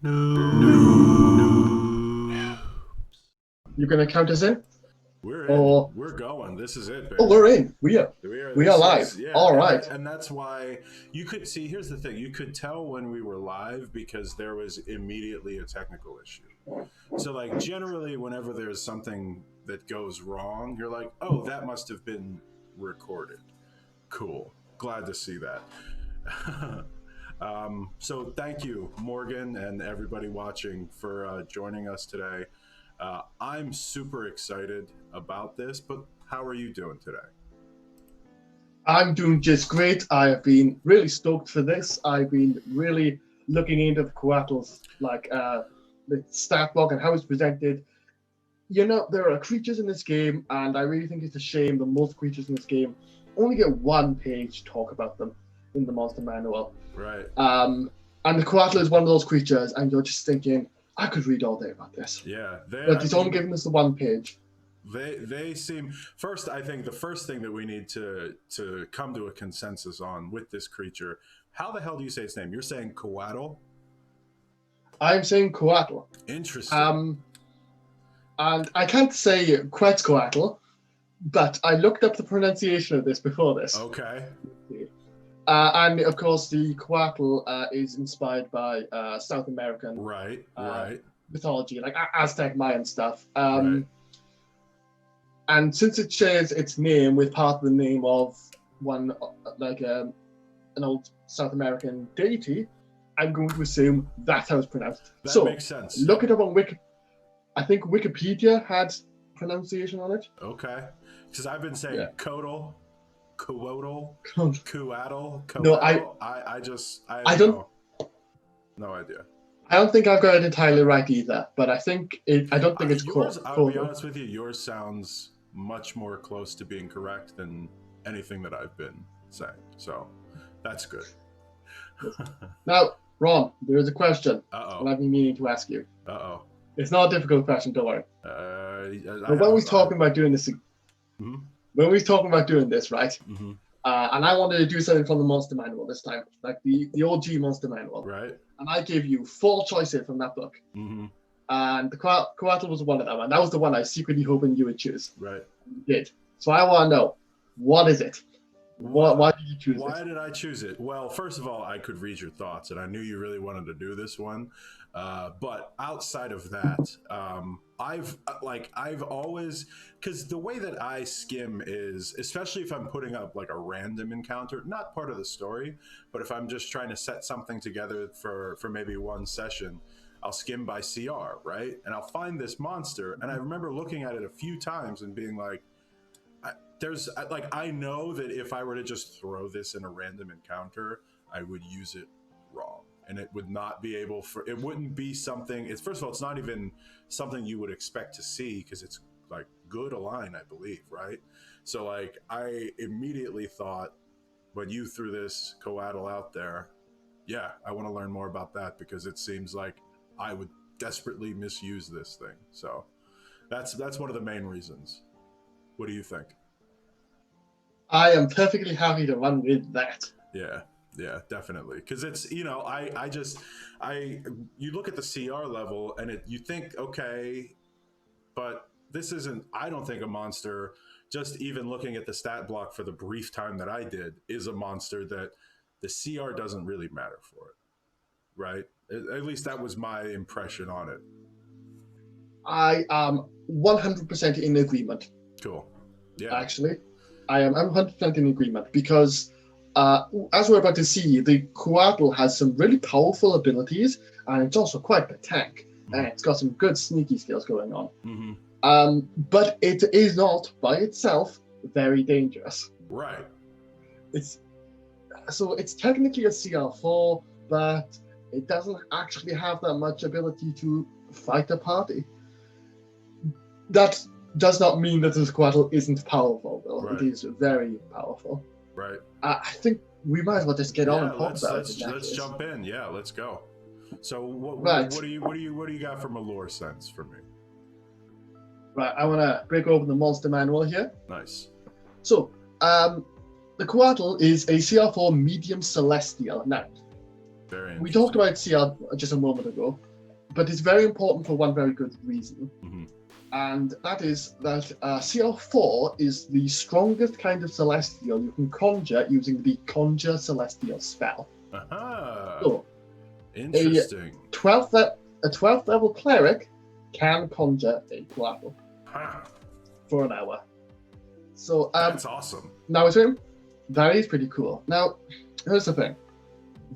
No. You gonna count us in? We're in. Or We're going. This is it, baby. oh, we're in. We are This live. yeah, All right. and that's why you could see. Here's the thing: you could tell when we were live because there was immediately a technical issue. So, like, generally, whenever there's something that goes wrong, you're like, "Oh, that must have been recorded." Cool. Glad to see that. So, thank you, Morgan, and everybody watching for joining us today. I'm super excited about this, but how are you doing today? I'm doing just great. I have been really stoked for this. I've been really looking into the Coatl's the stat block and how it's presented. You know, there are creatures in this game, and I really think it's a shame that most creatures in this game only get one page to talk about them in the monster manual. Right. And the Coatl is one of those creatures, and you're just thinking, I could read all day about this. Yeah. But it's only giving us the one page. They seem first. I think the first thing that we need to come to a consensus on with this creature. How the hell do you say its name? You're saying Coatl? I'm saying Coatl. Interesting. And I can't say Quetzalcoatl, but I looked up the pronunciation of this before this. Okay. And of course, the Coatl is inspired by South American right mythology, like Aztec, Mayan stuff. Right. And since it shares its name with part of the name of one, an old South American deity, I'm going to assume that's how it's pronounced. That makes sense. Look it up on I think Wikipedia had pronunciation on it. Okay. Because I've been saying Coatl, Coatl, Coatl. No, I don't know. No idea. I don't think I've got it entirely right either, but I don't think it's yours. I'll be honest with you. Yours sounds much more close to being correct than anything that I've been saying. So that's good. Now, Ron, there is a question that I've been meaning to ask you. It's not a difficult question, don't worry. But when we was talking about doing this, when we was talking about doing this, right? Mm-hmm. And I wanted to do something from the Monster Manual this time, like the OG Monster Manual. Right. And I gave you 4 choices from that book. Mm-hmm. And the Coatl was one of them, and that was the one I was secretly hoping you would choose. Right. You did. So I want to know, what is it? Why did you choose it? Why did I choose it? Well, first of all, I could read your thoughts, and I knew you really wanted to do this one. But outside of that, I've always, because the way that I skim is, especially if I'm putting up like a random encounter, not part of the story, but if I'm just trying to set something together for maybe one session, I'll skim by CR, right? And I'll find this monster, and I remember looking at it a few times and being like, I know that if I were to just throw this in a random encounter, I would use it wrong, and it would not be able for. It wouldn't be something. It's first of all, it's not even something you would expect to see because it's like good align, I believe, right? So like, I immediately thought when you threw this Coatl out there, yeah, I want to learn more about that because it seems like I would desperately misuse this thing. So that's one of the main reasons. What do you think? I am perfectly happy to run with that. Yeah, definitely. Because it's, you know, you look at the CR level and you think, okay, but this isn't, I don't think a monster, just even looking at the stat block for the brief time that I did, is a monster that the CR doesn't really matter for it, right? At least that was my impression on it. I am 100% in agreement. Cool. Yeah. Actually, I'm 100% in agreement because as we're about to see, the Coatl has some really powerful abilities, and it's also quite the tank, and it's got some good sneaky skills going on. Mm-hmm. But it is not by itself very dangerous. Right. It's technically a CR4, but it doesn't actually have that much ability to fight a party. That does not mean that this Coatl isn't powerful, though. Right. It is very powerful. Right. I think we might as well just get on and talk about it. Let's jump in. Yeah, let's go. So what do you got from a lore sense for me? Right, I want to break open the monster manual here. Nice. So, the Coatl is a CR4 medium celestial. Now, we talked about CR just a moment ago, but it's very important for one very good reason. Mm-hmm. And that is that CR4 is the strongest kind of celestial you can conjure using the Conjure Celestial spell. So, interesting. A 12th level cleric can conjure a Coatl for an hour. So that's awesome. Now, that is pretty cool. Now, here's the thing.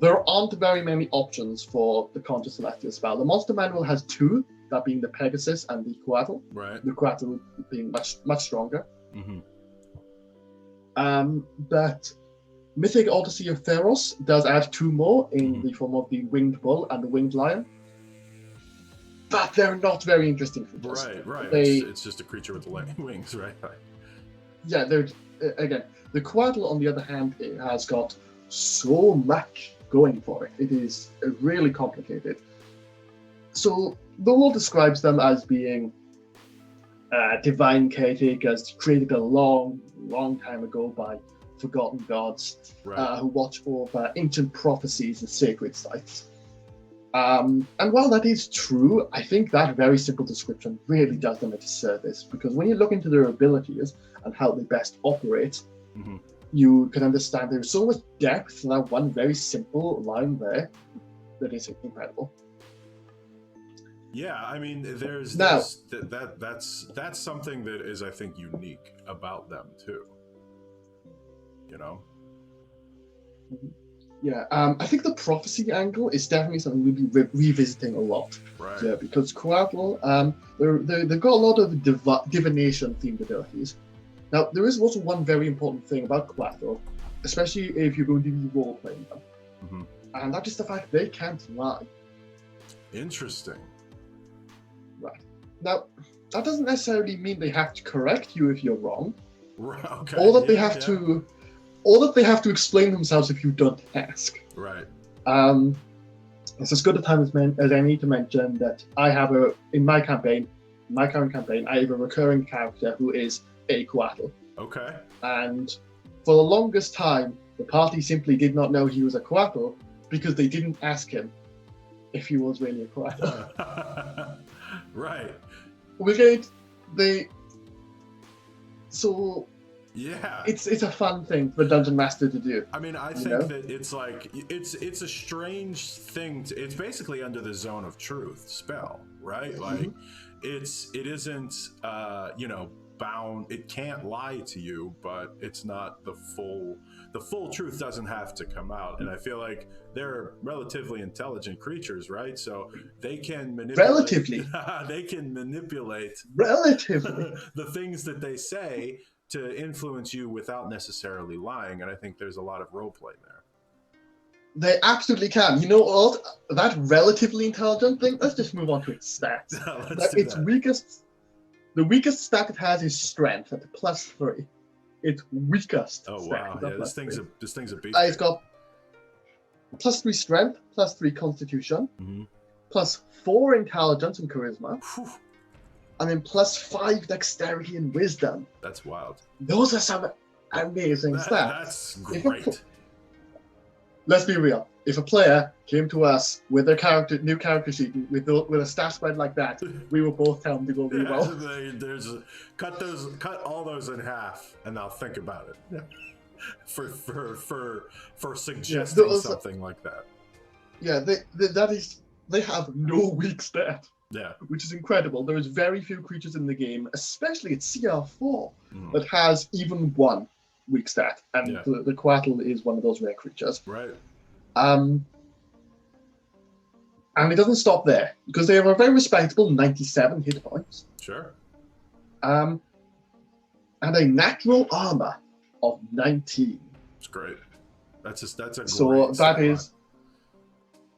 There aren't very many options for the Conjure Celestial spell. The monster manual has 2, that being the Pegasus and the Coatl. Right. The Coatl being much stronger. Mm-hmm. But Mythic Odyssey of Theros does add 2 more in the form of the Winged Bull and the Winged Lion. But they're not very interesting creatures. Right. It's just a creature with wings, right? Yeah, they're again. The Coatl, on the other hand, it has got so much going for it. It is really complicated. So the world describes them as being divine caretakers created a long time ago by forgotten gods who watch over ancient prophecies and sacred sites. And while that is true, I think that very simple description really does them a disservice, because when you look into their abilities and how they best operate, you can understand there's so much depth in that one very simple line there that is incredible. Yeah, I mean, that's something that is, I think, unique about them too. You know. Yeah, I think the prophecy angle is definitely something we'll be revisiting a lot. Right. Yeah, because Coatl, they've got a lot of divination themed abilities. Now, there is also one very important thing about Coatl, especially if you're going to be role playing them, and that is the fact they can't lie. Interesting. Right. Now, that doesn't necessarily mean they have to correct you if you're wrong. Right. Okay. Or that they have to explain themselves if you don't ask. Right. It's as good a time as any to mention that I have in my current campaign, I have a recurring character who is a Coatl. Okay. And for the longest time, the party simply did not know he was a Coatl because they didn't ask him if he was really a Coatl. Right. Yeah, it's a fun thing for Dungeon Master to do. I mean, I think that it's like it's a strange thing. It's basically under the zone of truth spell, right? Like it isn't bound. It can't lie to you, but it's not the full truth doesn't have to come out. And I feel like they're relatively intelligent creatures, right? So they can manipulate. They can manipulate the things that they say to influence you without necessarily lying. And I think there's a lot of role play there. They absolutely can. You know what? That relatively intelligent thing, let's just move on to its stats. The weakest stat it has is strength at +3. Its weakest stat. Wow. Yeah, this thing's a beast. It's got +3 strength, +3 constitution, +4 intelligence and charisma. Whew. And then +5 dexterity and wisdom. That's wild. Those are some amazing stats. That's great. Let's be real. If a player came to us with their new character sheet with a stat spread like that, we will both tell them to go reroll. Cut all those in half, and I'll think about it. for suggesting something like that. Yeah, they have no weak stat. Yeah, which is incredible. There is very few creatures in the game, especially at CR4, that has even one weak stat, and the Coatl is one of those rare creatures. Right. And it doesn't stop there, because they have a very respectable 97 hit points. Sure. And a natural armor of 19. It's great. That's a great. So that is.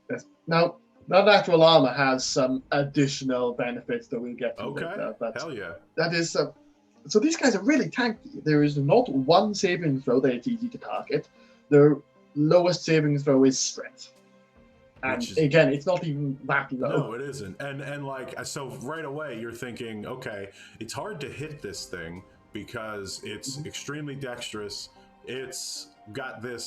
Yes. Now, that natural armor has some additional benefits that we'll get to later. But hell yeah. That is. So these guys are really tanky. There is not one saving throw that it's easy to target. Their lowest saving throw is strength. And again, it's not even that low. No, it isn't. And like, so right away you're thinking, okay, it's hard to hit this thing because it's extremely dexterous. It's got the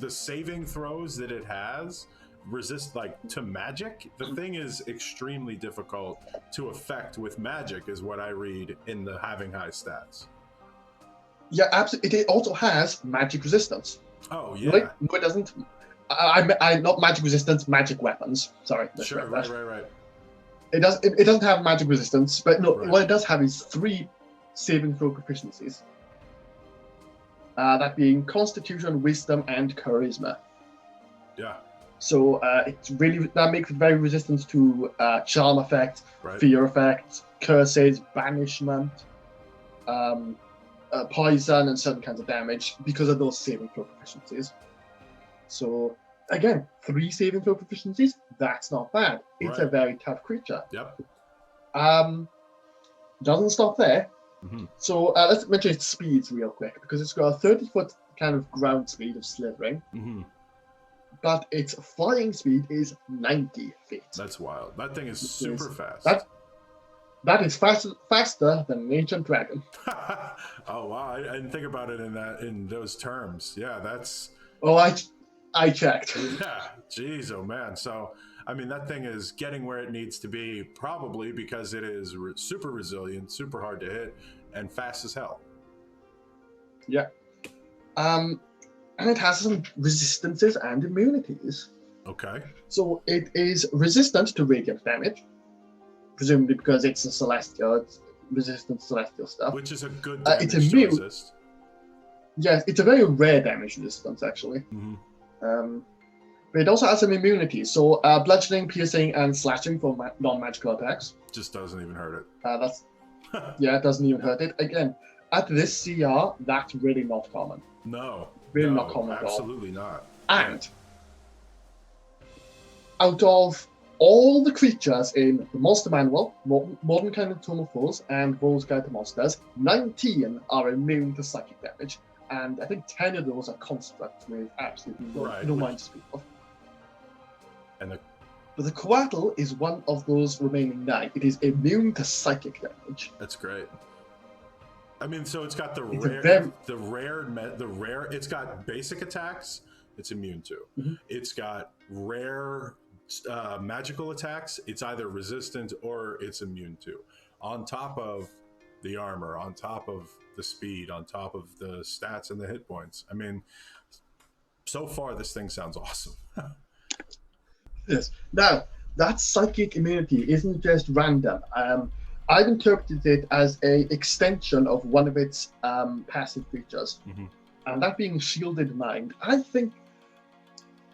saving throws that it has resist like to magic. The thing is extremely difficult to affect with magic, is what I read in the having high stats. Yeah, absolutely. It also has magic resistance. Oh yeah. Right? No, it doesn't. I not magic resistance, magic weapons. Sorry. Sure. Right. It doesn't have magic resistance, but no, Right. what it does have is 3 saving throw proficiencies. That being Constitution, Wisdom, and Charisma. Yeah. So that makes it very resistant to charm effects, Right. fear effects, curses, banishment, poison, and certain kinds of damage because of those saving throw proficiencies. So again, 3 saving throw proficiencies. That's not bad. It's a Right. very tough creature. Yep. Doesn't stop there. Mhm. So let's mention its speeds real quick, because it's got a 30-foot kind of ground speed of slithering, but its flying speed is 90 feet. That's wild. That thing is super fast. That is faster than an ancient dragon. Oh wow, I didn't think about it in those terms. Yeah, that's. Oh, I checked. Yeah, geez, oh man. So I mean, that thing is getting where it needs to be, probably because it is super resilient, super hard to hit, and fast as hell. Yeah. And it has some resistances and immunities. Okay. So it is resistant to radiant damage, presumably because it's a celestial, it's resistant to celestial stuff. Which is a good it's damage to immune. resist. Yes, it's a very rare damage resistance, actually. But it also has some immunities. So bludgeoning, piercing, and slashing for non-magical attacks. Just doesn't even hurt it. It doesn't even hurt it. Again, at this CR, that's really not common. No. Really not common at all. Absolutely not. And out of all the creatures in the Monster Manual, Modern Kind of Tome of Foes, and World's Guide to Monsters, 19 are immune to psychic damage. And I think 10 of those are constructs with absolutely no mind to speak of. But the Coatl is one of those remaining 9. It is immune to psychic damage. That's great. I mean, so it's got the rare. It's got basic attacks. It's immune to. Mm-hmm. It's got rare magical attacks. It's either resistant or it's immune to. On top of the armor, on top of the speed, on top of the stats and the hit points. I mean, so far this thing sounds awesome. Yes. Now, that psychic immunity isn't just random. I've interpreted it as an extension of one of its passive features, and that being Shielded Mind. I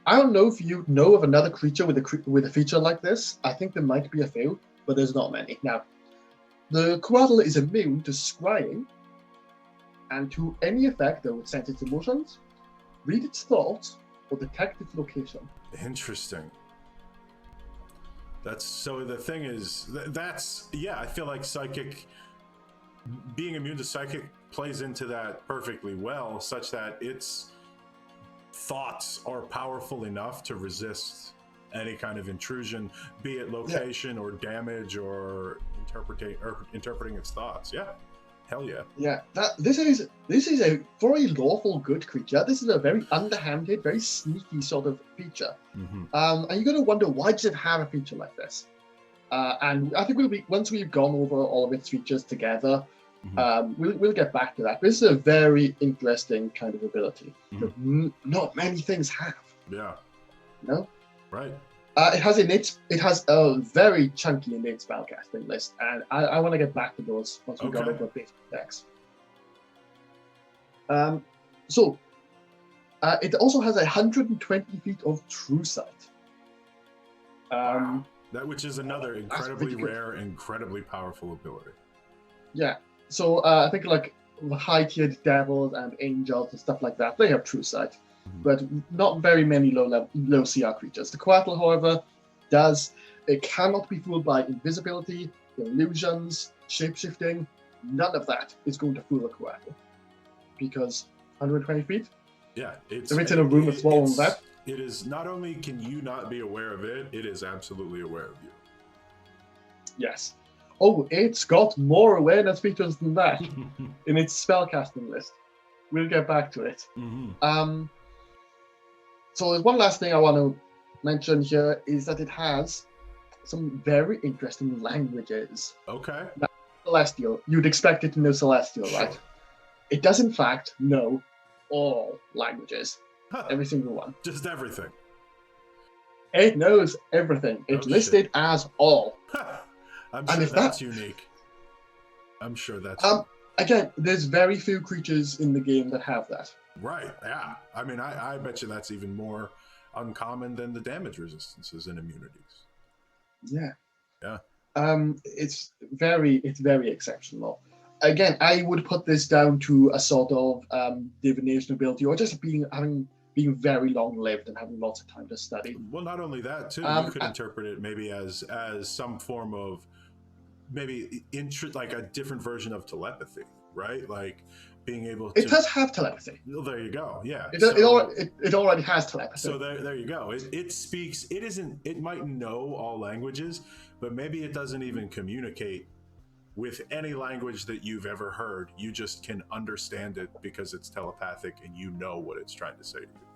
don't know if you know of another creature with a feature like this. I think there might be a few, but there's not many. Now, the Coatl is immune to scrying and to any effect that would sense its emotions, read its thoughts, or detect its location. Interesting. So the thing is, I feel like being immune to psychic plays into that perfectly well, such that its thoughts are powerful enough to resist any kind of intrusion, be it location or damage or interpreting its thoughts. Yeah. Hell yeah. Yeah, this is a very lawful good creature. This is a very underhanded, very sneaky sort of feature. And you're going to wonder, why does it have a feature like this? And I think once we've gone over all of its features together, we'll get back to that. This is a very interesting kind of ability that not many things have. Yeah. No. Right. It has a very chunky innate spellcasting list, and I want to get back to those once we go over basic decks. It also has 120 feet of true sight. Wow. That which is another incredibly rare, incredibly powerful ability. Yeah. So I think like the high-tiered devils and angels and stuff like that, they have true sight. But not very many low CR creatures. The Coatl, however, does. It cannot be fooled by invisibility, illusions, shapeshifting. None of that is going to fool a Coatl. Because 120 feet? Yeah. If it's in a room with swallowing that. It is not only can you not be aware of it, it is absolutely aware of you. Yes. Oh, it's got more awareness features than that in its spellcasting list. We'll get back to it. So there's one last thing I want to mention here is that it has some very interesting languages. Okay. Now, Celestial, you'd expect it to know Celestial, Sure. right? It does in fact know all languages, Huh. every single one. Just everything. It knows everything. It's listed as all. I'm And sure if that's that- unique. I'm sure that's Again, there's very few creatures in the game that have that. right. Yeah. I mean, I bet you that's even more uncommon than the damage resistances and immunities. Yeah. Yeah. It's very exceptional. Again, I would put this down to a sort of divination ability, or just being very long lived and having lots of time to study. Well, not only that too, you could interpret it maybe as some form of maybe like a different version of telepathy, right? Like being able to. It does have telepathy. Well, there you go. Yeah. It already has telepathy. So there you go. It speaks. It isn't. It might know all languages, but maybe it doesn't even communicate with any language that you've ever heard. You just can understand it because it's telepathic and you know what it's trying to say to you.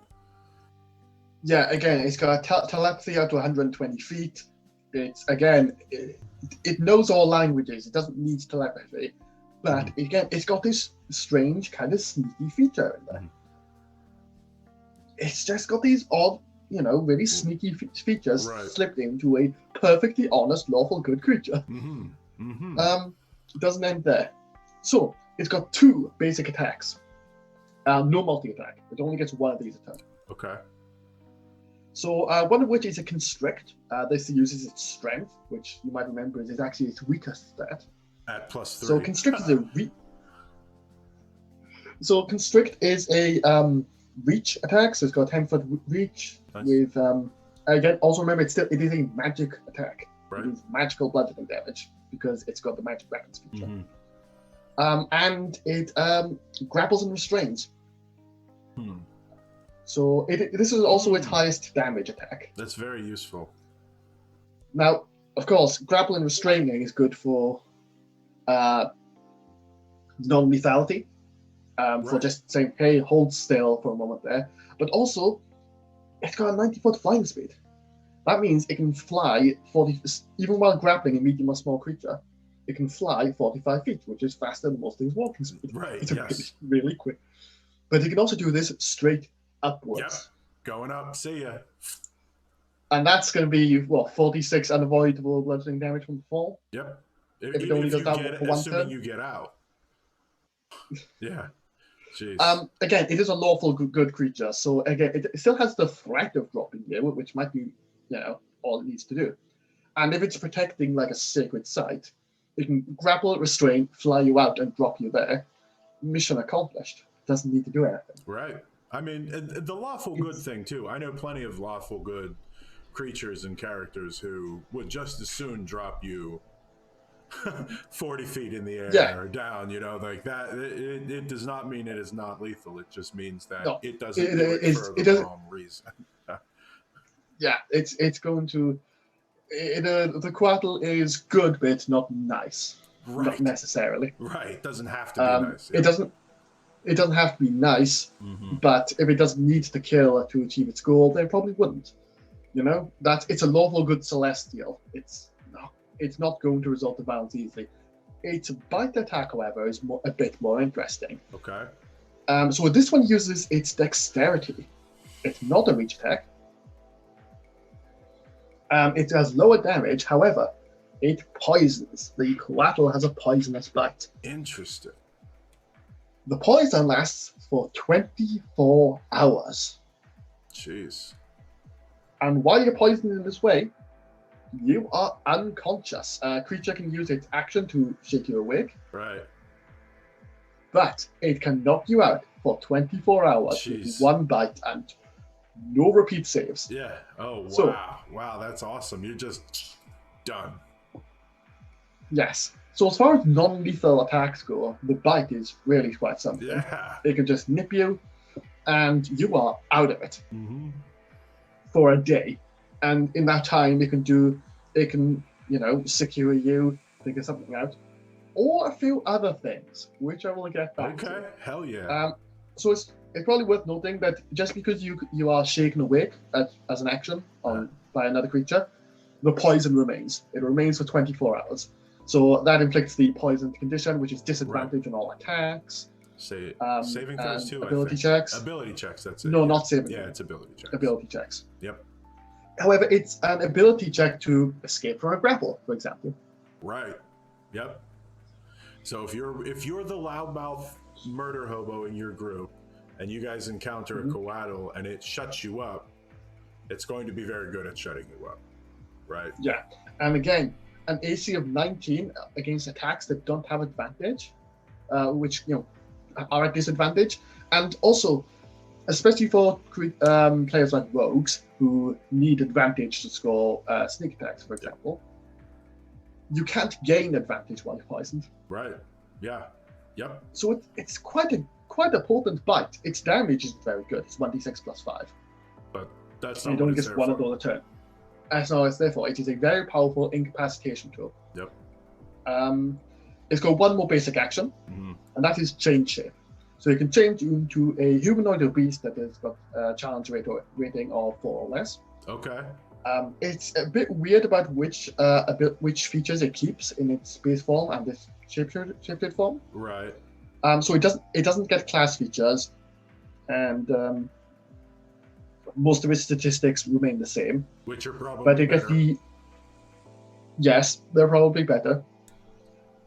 Yeah, again, it's got telepathy out to 120 feet. It's again, it knows all languages. It doesn't need telepathy, but again, it's got this strange kind of sneaky feature in there. It's just got these odd, really sneaky features slipped into a perfectly honest, lawful good creature. It doesn't end there. So it's got 2 basic attacks. No multi-attack. It only gets 1 of these attacks. Okay. So one of which is a constrict. This uses its strength, which you might remember is actually its weakest stat. At +3. So constrict is constrict is a reach attack. So it's got 10-foot reach. Nice. With again, also remember it is a magic attack. Right. It is magical bludgeoning damage because it's got the magic weapons feature. And it grapples and restrains. So this is also its highest damage attack. That's very useful. Now, of course, grapple and restraining is good for non-lethality, for just saying, hey, hold still for a moment there. But also, it's got a 90-foot flying speed. That means it can fly 40, even while grappling a medium or small creature, it can fly 45 feet, which is faster than most things walking speed. Right, It's yes. really quick. But it can also do this straight upwards. Yep. Going up, see ya. And that's going to be, 46 unavoidable bludgeoning damage from the fall? Yep. If it only does that for 1 assuming turn? you get out. Yeah. Jeez. Again, it is a lawful good creature, so again, it still has the threat of dropping you, which might be, all it needs to do. And if it's protecting like a sacred site, it can grapple, restrain, fly you out, and drop you there. Mission accomplished. Doesn't need to do anything. Right. I mean, the lawful good thing too. I know plenty of lawful good creatures and characters who would just as soon drop you 40 feet in the air or down, like that. It does not mean it is not lethal. It just means that it doesn't do it for the wrong reason. Yeah, it's going to. The Coatl is good, but not nice. Right. Not necessarily. Right. It doesn't have to be nice. Yeah. It doesn't have to be nice, but if it doesn't need to kill to achieve its goal, then it probably wouldn't. It's a lawful good celestial. It's not going to result in violence easily. Its bite attack, however, is a bit more interesting. Okay. So this one uses its dexterity. It's not a reach attack. It has lower damage, however, it poisons. The Coatl has a poisonous bite. Interesting. The poison lasts for 24 hours. Jeez. And while you're poisoned in this way, you are unconscious. A creature can use its action to shake you awake. Right. But it can knock you out for 24 hours with 1 bite and no repeat saves. Yeah. Oh, wow. So, wow, that's awesome. You're just done. Yes. So as far as non-lethal attacks go, the bite is really quite something. Yeah. It can just nip you, and you are out of it for a day. And in that time, it can secure you, figure something out, or a few other things, which I will get back to. Okay. Hell yeah. So it's probably worth noting that just because you are shaken awake as an action by another creature, the poison remains. It remains for 24 hours. So that inflicts the poisoned condition, which is disadvantage on all attacks. Saving throws too. Ability checks. Ability checks. That's it. No, not saving. Yeah, it's ability checks. Ability checks. Yep. However, it's an ability check to escape from a grapple, for example. Right. Yep. So if you're the loudmouth murder hobo in your group, and you guys encounter a Coatl and it shuts you up, it's going to be very good at shutting you up, right? Yeah, and again, an AC of 19 against attacks that don't have advantage, which are at disadvantage, and also, especially for players like rogues who need advantage to score sneak attacks, for example, you can't gain advantage while you're poisoned. Right. Yeah. Yep. So it's quite a potent bite. Its damage isn't very good. It's 1d6 plus 5. But that's not you don't get one of those a turn. That's not what it's there for. It is a very powerful incapacitation tool. Yep. It's got one more basic action, and that is change shape. So you can change into a humanoid or beast that has got a challenge rating of 4 or less. Okay. It's a bit weird about which features it keeps in its base form and its shapeshifted form. Right. So it doesn't get class features, and most of its statistics remain the same. Which are probably but it better. gets yes, they're probably better.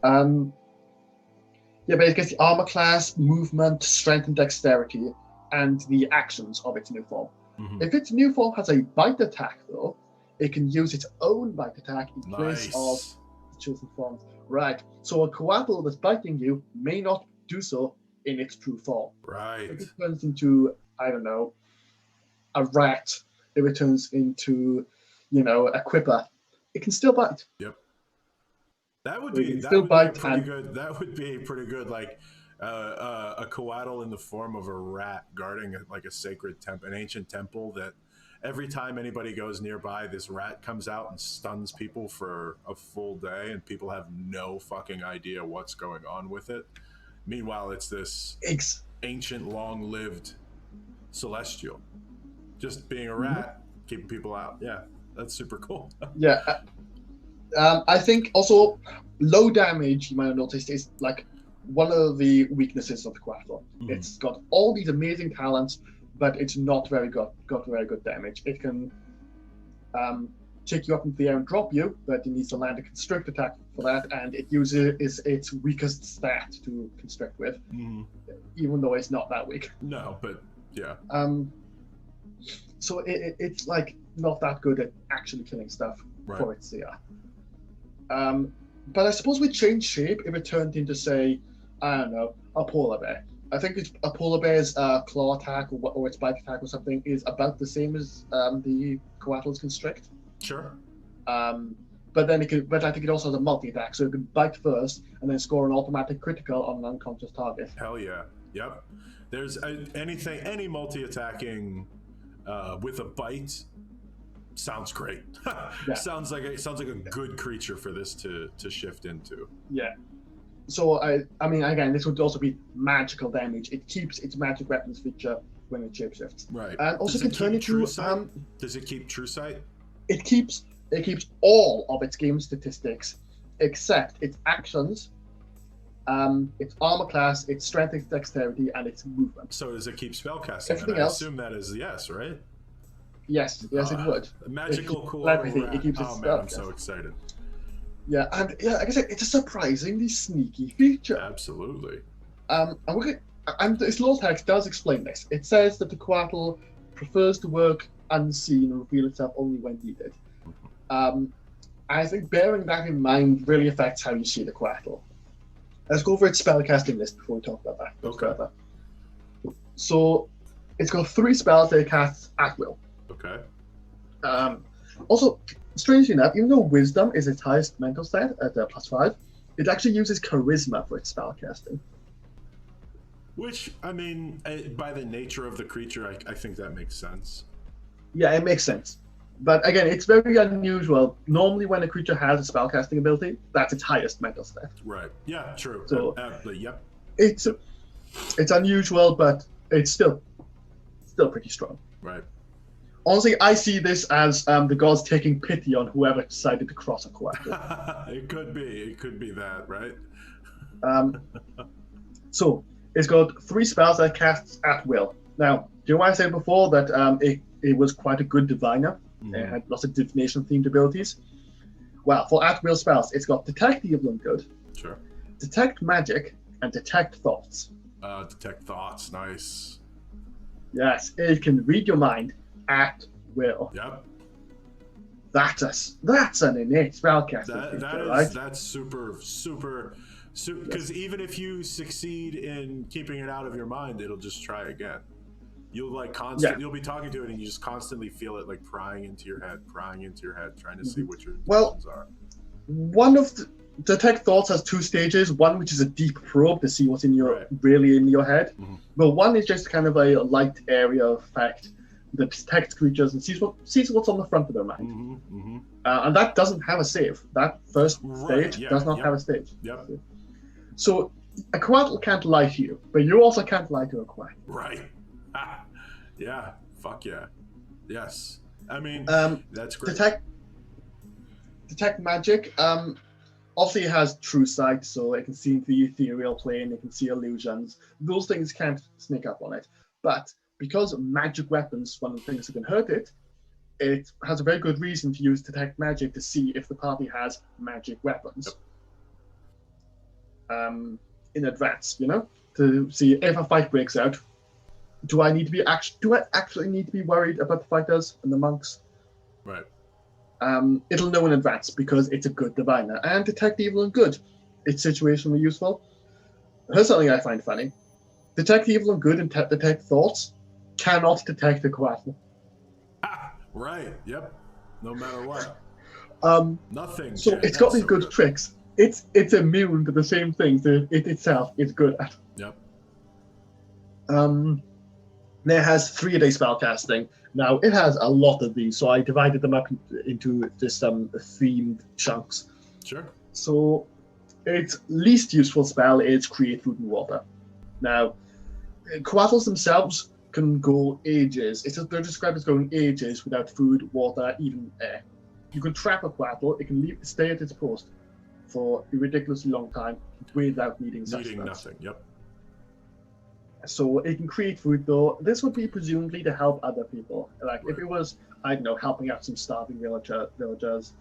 But it gets the armor class, movement, strength, and dexterity, and the actions of its new form. If its new form has a bite attack, though, it can use its own bite attack in place of the chosen forms. Right. So a Coatl that's biting you may not do so in its true form. Right. If it turns into, I don't know, a rat, if it turns into, a quipper, it can still bite. Yep. That would be pretty good. That would be pretty good. Like a Coatl in the form of a rat guarding like a sacred an ancient temple, that every time anybody goes nearby, this rat comes out and stuns people for a full day, and people have no fucking idea what's going on with it. Meanwhile, it's this ancient, long-lived celestial just being a rat, keeping people out. Yeah, that's super cool. Yeah. I think also low damage, you might have noticed, is like one of the weaknesses of the Coatl. It's got all these amazing talents, but it's not very good damage. It can take you up into the air and drop you, but it needs to land a constrict attack for that, and it uses its weakest stat to constrict with, even though it's not that weak. No, but yeah. So it's like not that good at actually killing stuff for its CR. But I suppose with change shape, if it turned into, say, I don't know, a polar bear. I think a polar bear's claw attack or its bite attack or something is about the same as the Coatl's constrict. Sure. But then I think it also has a multi-attack, so it can bite first and then score an automatic critical on an unconscious target. Hell yeah. Yep. There's any multi-attacking with a bite sounds great. Yeah. Sounds like a good creature for this to shift into. Yeah. So I mean, again, this would also be magical damage. It keeps its magic weapons feature when it shapeshifts. Right. And also can turn into Does it keep true sight? It keeps all of its game statistics except its actions, its armor class, its strength, its dexterity, and its movement. So does it keep spellcasting? Everything I else, assume that is yes, right? Yes, it would. Magical cool. Everything. It keeps its man, stuff. I'm so excited. Yeah, and like I said, it's a surprisingly sneaky feature. Absolutely. And this law text does explain this. It says that the Coatl prefers to work unseen and reveal itself only when needed. I think bearing that in mind really affects how you see the Coatl. Let's go over its spellcasting list before we talk about that. Okay. So, it's got 3 spells that it casts at will. Okay. Also, strangely enough, even though Wisdom is its highest mental stat at +5, it actually uses Charisma for its spellcasting. Which, I mean, by the nature of the creature, I think that makes sense. Yeah, it makes sense. But again, it's very unusual. Normally, when a creature has a spellcasting ability, that's its highest mental stat. Right. Yeah, true. So, yep. It's unusual, but it's still pretty strong. Right. Honestly, I see this as the gods taking pity on whoever decided to cross a Coatl. It could be that, right? So it's got 3 spells that casts at will. Now, do you know what I said before that it was quite a good diviner? Mm-hmm. It had lots of divination themed abilities. Well, for at will spells, it's got detect evil and good, Sure. detect magic, and detect thoughts. Detect thoughts, nice. Yes, it can read your mind at will. Yep. That's an innate spellcasting feature, right? That's super because even if you succeed in keeping it out of your mind, it'll just try again. You'll you'll be talking to it and you just constantly feel it like prying into your head, trying to see what your intentions are. One of the detect thoughts has 2 stages. One which is a deep probe to see what's in your really in your head. Mm-hmm. But one is just kind of a light area effect that detects creatures and sees what's on the front of their mind. Mm-hmm. Mm-hmm. And that doesn't have a save. That first stage does not have a stage. Yep. So a Coatl can't lie to you, but you also can't lie to a Coatl. Right. Yeah. Fuck yeah. Yes. I mean, that's great. Detect magic. Obviously, it has true sight, so it can see into the ethereal plane. It can see illusions. Those things can't sneak up on it. But because magic weapons, one of the things that can hurt it, it has a very good reason to use detect magic to see if the party has magic weapons. In advance, to see if a fight breaks out. Do I actually need to be worried about the fighters and the monks? Right. It'll know in advance because it's a good diviner. And detect evil and good. It's situationally useful. Here's something I find funny. Detect evil and good and detect thoughts cannot detect a Coatl. Right. Yep. No matter what. Nothing. So it's got these good tricks. It's immune to the same things that it itself is good at. Yep. It has 3-a-day spellcasting. Now it has a lot of these, so I divided them up into just themed chunks. Sure. So its least useful spell is create food and water. Now, Coatls themselves can go ages. They're described as going ages without food, water, even air. You can trap a Coatl, it can stay at its post for a ridiculously long time without needing sustenance. Needing nothing, yep. So it can create food, though. This would be presumably to help other people. Like, if it was, I don't know, helping out some starving villagers,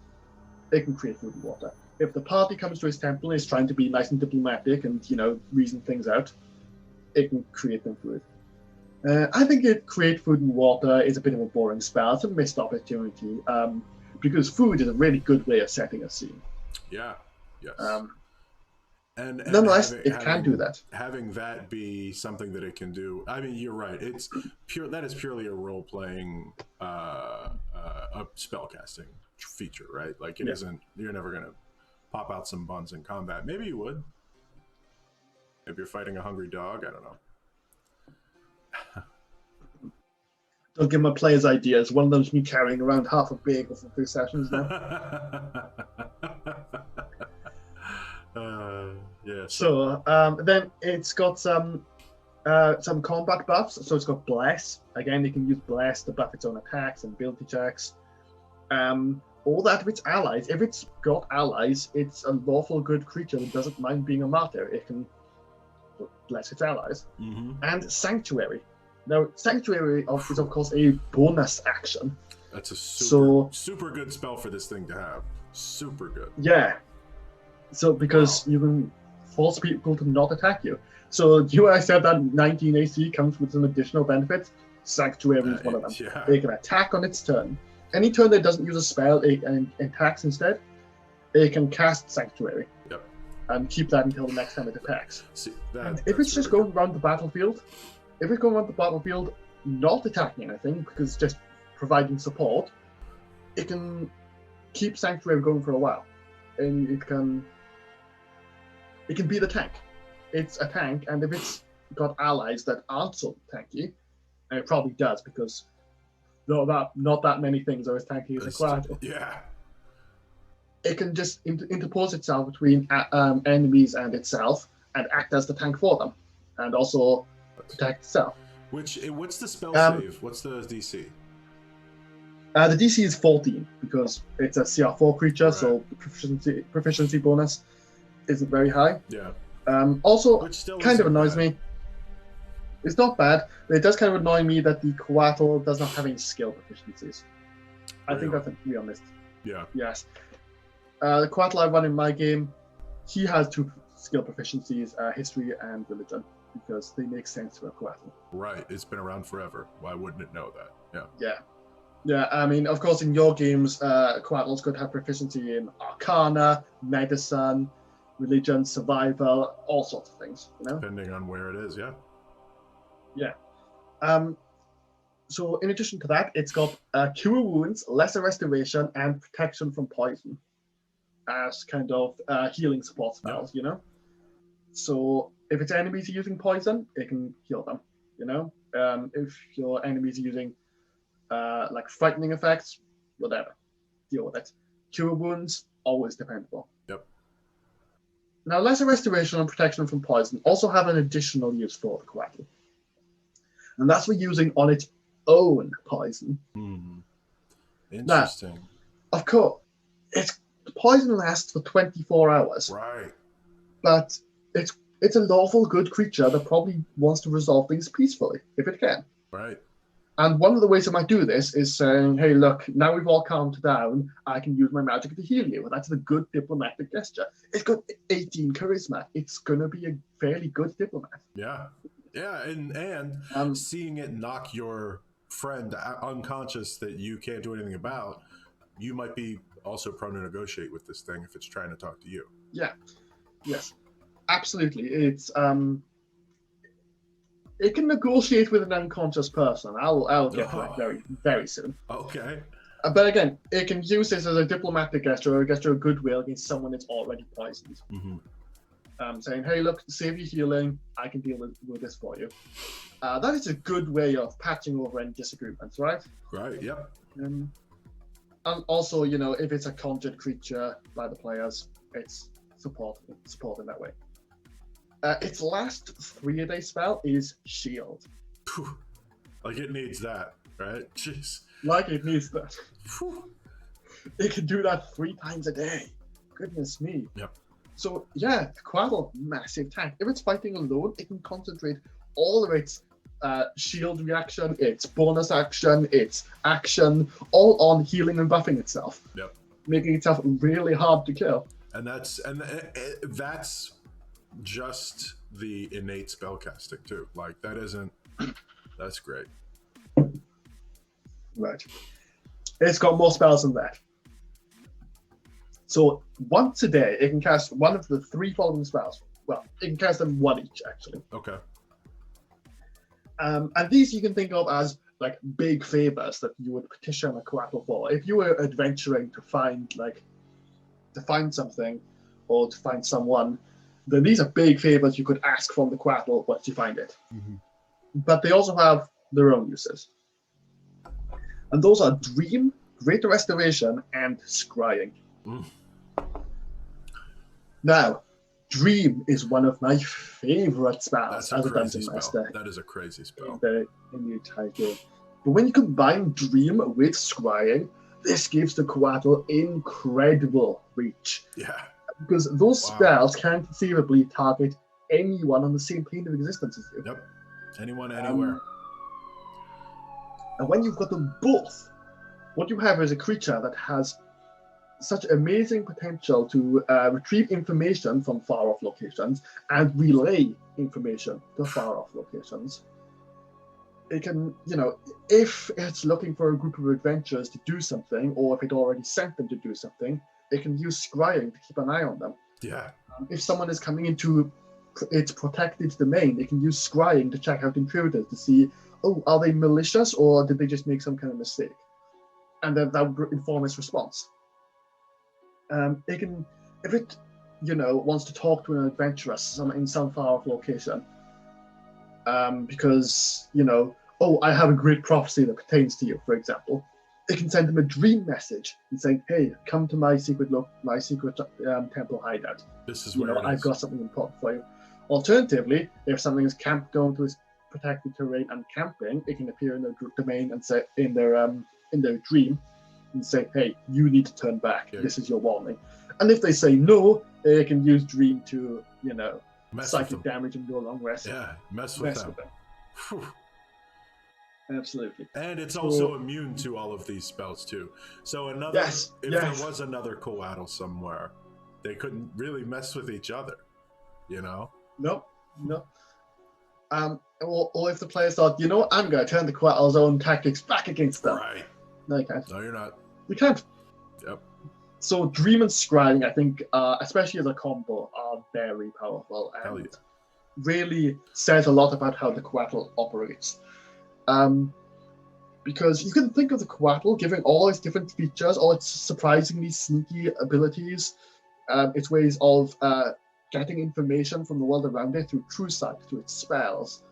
it can create food and water. If the party comes to his temple and is trying to be nice and diplomatic and, reason things out, it can create them food. I think create food and water is a bit of a boring spell. It's a missed opportunity, because food is a really good way of setting a scene. Yeah, yes. And nonetheless, it can do that. Having that be something that it can do, I mean, you're right. It's pure. That is purely a role-playing, a spellcasting feature, right? Like it isn't. You're never gonna pop out some buns in combat. Maybe you would. If you're fighting a hungry dog, I don't know. Don't give my players ideas. One of them's me carrying around half a bagel for 3 sessions now. Yeah. So then it's got some combat buffs. So it's got Bless. Again, you can use Bless to buff its own attacks and ability checks. All that of its allies. If it's got allies, it's a lawful good creature that doesn't mind being a martyr. It can bless its allies. Mm-hmm. And Sanctuary. Now, Sanctuary is of course a bonus action. That's a super good spell for this thing to have. Super good. Yeah. So because you can force people to not attack you. So I said that 19 AC comes with some additional benefits. Sanctuary is one of them. Yeah. It can attack on its turn. Any turn that doesn't use a spell and attacks instead, it can cast Sanctuary. Yep. And keep that until the next time it attacks. See, if it's just going around the battlefield, not attacking anything because it's just providing support, it can keep Sanctuary going for a while, and it can be the tank. It's a tank, and if it's got allies that aren't so tanky, and it probably does because not that many things are as tanky as a Coatl. Yeah. It can just interpose itself between enemies and itself, and act as the tank for them, and also protect itself. What's the spell Um, save? What's the DC? The DC is 14 because it's a CR4 creature, Right. so the proficiency bonus isn't very high. Yeah. Also, Which still kind of isn't annoys bad. me. It's not bad, but it does kind of annoy me that the Coatl does not have any skill proficiencies. I think Really? that's a real missed. Yeah. Yes. The Coatl I run in my game, he has 2 skill proficiencies, history and religion, because they make sense for a Coatl. Right. It's been around forever. Why wouldn't it know that? Yeah. Yeah. Yeah, I mean, of course, in your games, Coatls could have proficiency in Arcana, Medicine, Religion, Survival, all sorts of things, you know? Depending on where it is, yeah. Yeah. So in addition to that, it's got Cure Wounds, Lesser Restoration, and Protection from Poison as kind of healing support spells, you know? So if its enemies are using poison, it can heal them, you know? If your enemies are using like frightening effects, whatever, deal with it. Cure Wounds, always dependable. Yep. Now, Lesser Restoration and Protection from Poison also have an additional use for the Coatl. And that's for using on its own poison. Interesting. Now, of course, its poison lasts for 24 hours. Right. But it's a lawful good creature that probably wants to resolve things peacefully, if it can. Right. And one of the ways it might do this is saying, hey, look, now we've all calmed down, I can use my magic to heal you. That's a good diplomatic gesture. It's got 18 charisma. It's going to be a fairly good diplomat. Yeah. Yeah, and seeing it knock your friend unconscious that you can't do anything about, you might be also prone to negotiate with this thing if it's trying to talk to you. Yeah. Yes. Absolutely. It's it can negotiate with an unconscious person. I'll get to that very, very soon. Okay. But again, it can use this as a diplomatic gesture or a gesture of goodwill against someone that's already poisoned. Saying, hey, look, save your healing. I can deal with this for you. That is a good way of patching over any disagreements, right? Right, yep. And also, you know, if it's a conjured creature by the players, it's support in that way. Its last 3-a-day spell is Shield. Whew. Like it needs that, right? Jeez. Like it needs that. Whew. It can do that 3 times a day. Goodness me. Yep. So yeah, Coatl, massive tank. If it's fighting alone, it can concentrate all of its shield reaction, its bonus action, its action, all on healing and buffing itself. Yep. Making itself really hard to kill. And that's just the innate spellcasting too. Like that isn't. That's great. Right. It's got more spells than that. So once a day, it can cast one of the 3 following spells. Well, it can cast them 1 each, actually. Okay. And these you can think of as like big favors that you would petition a Coatl for. If you were adventuring to find something or to find someone, then these are big favors you could ask from the Coatl once you find it. But they also have their own uses. And those are Dream, Greater Restoration, and Scrying. Now, Dream is one of my favorite spells as a dungeon master. That is a crazy spell. In the entire game. But when you combine Dream with Scrying, this gives the Coatl incredible reach. Yeah. Because those spells can conceivably target anyone on the same plane of existence as you. Yep. Anyone, anywhere. And when you've got them both, what you have is a creature that has such amazing potential to retrieve information from far-off locations and relay information to far-off locations. It can, you know, if it's looking for a group of adventurers to do something, or if it already sent them to do something, it can use scrying to keep an eye on them. Yeah. If someone is coming into its protected domain, it can use scrying to check out intruders to see, oh, are they malicious or did they just make some kind of mistake? And then that would inform its response. It can, if it, you know, wants to talk to an adventurer in some far-off location, because, you know, oh, I have a great prophecy that pertains to you, for example, it can send them a dream message and say, hey, come to my secret temple hideout. This is where I've got something important for you. Alternatively, if something is going to protected terrain and camping, it can appear in their domain and say in their dream and say, "Hey, you need to turn back. Yeah. This is your warning." And if they say no, they can use dream to, Mess psychic with them. damage and go long rest. Yeah, mess with them. Whew. Absolutely. And it's also immune to all of these spells too. So if there was another Coatl somewhere, they couldn't really mess with each other, No. Or if the players thought, I'm going to turn the Coatl's own tactics back against them. Right. No, you can't. No, you're not. You can't. Yep. So Dream and Scrying, I think, especially as a combo, are very powerful and really says a lot about how the Coatl operates. Because you can think of the Coatl giving all its different features, all its surprisingly sneaky abilities, its ways of getting information from the world around it through true sight, through its spells,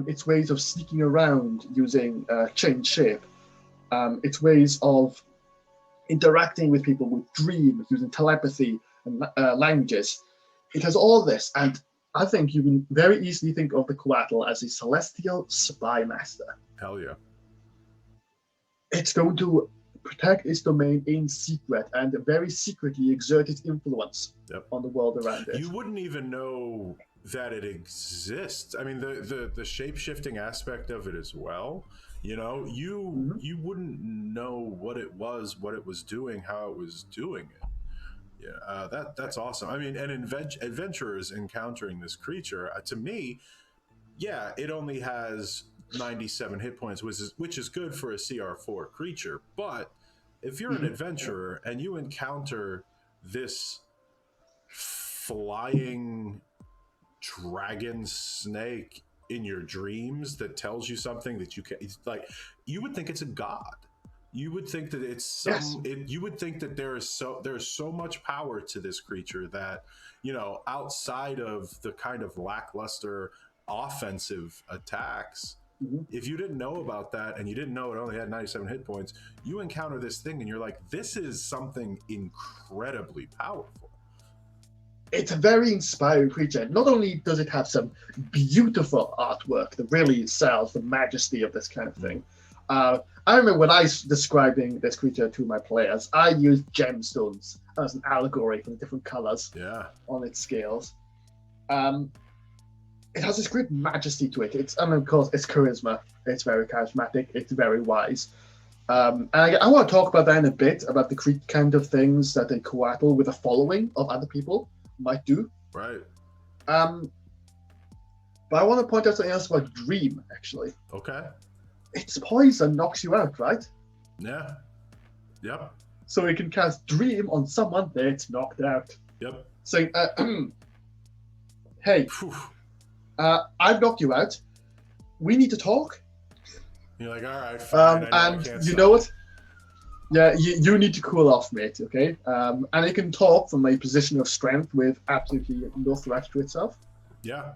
its ways of sneaking around using change shape, its ways of interacting with people with dreams, using telepathy and languages. It has all this, and I think you can very easily think of the Coatl as a celestial spy master. Hell yeah. It's going to protect its domain in secret and very secretly exert its influence on the world around it. You wouldn't even know that it exists. I mean, the shape-shifting aspect of it as well. You wouldn't know what it was doing, how it was doing it. Yeah, that's awesome. I mean, and adventurers encountering this creature, to me, it only has 97 hit points, which is good for a CR4 creature. But if you're an adventurer and you encounter this flying dragon snake in your dreams that tells you something that you can't, you would think it's a god. You would think that it's you would think that there's so much power to this creature that, outside of the kind of lackluster offensive attacks, if you didn't know about that and you didn't know it only had 97 hit points, you encounter this thing and you're like, this is something incredibly powerful. It's a very inspiring creature. Not only does it have some beautiful artwork that really sells the majesty of this kind of thing. I remember when I was describing this creature to my players, I used gemstones as an allegory for the different colors on its scales. It has this great majesty to it. And of course, it's charisma. It's very charismatic. It's very wise. And I want to talk about that in a bit, about the kind of things that a Coatl with a following of other people might do. Right. But I want to point out something else about Dream, actually. Okay. Its poison knocks you out, right? Yeah. Yep. So it can cast Dream on someone that's knocked out. Yep. Saying, hey, I've knocked you out. We need to talk. You're like, all right, fine. And you know what? Yeah, you need to cool off, mate, okay? And it can talk from a position of strength with absolutely no threat to itself. Yeah.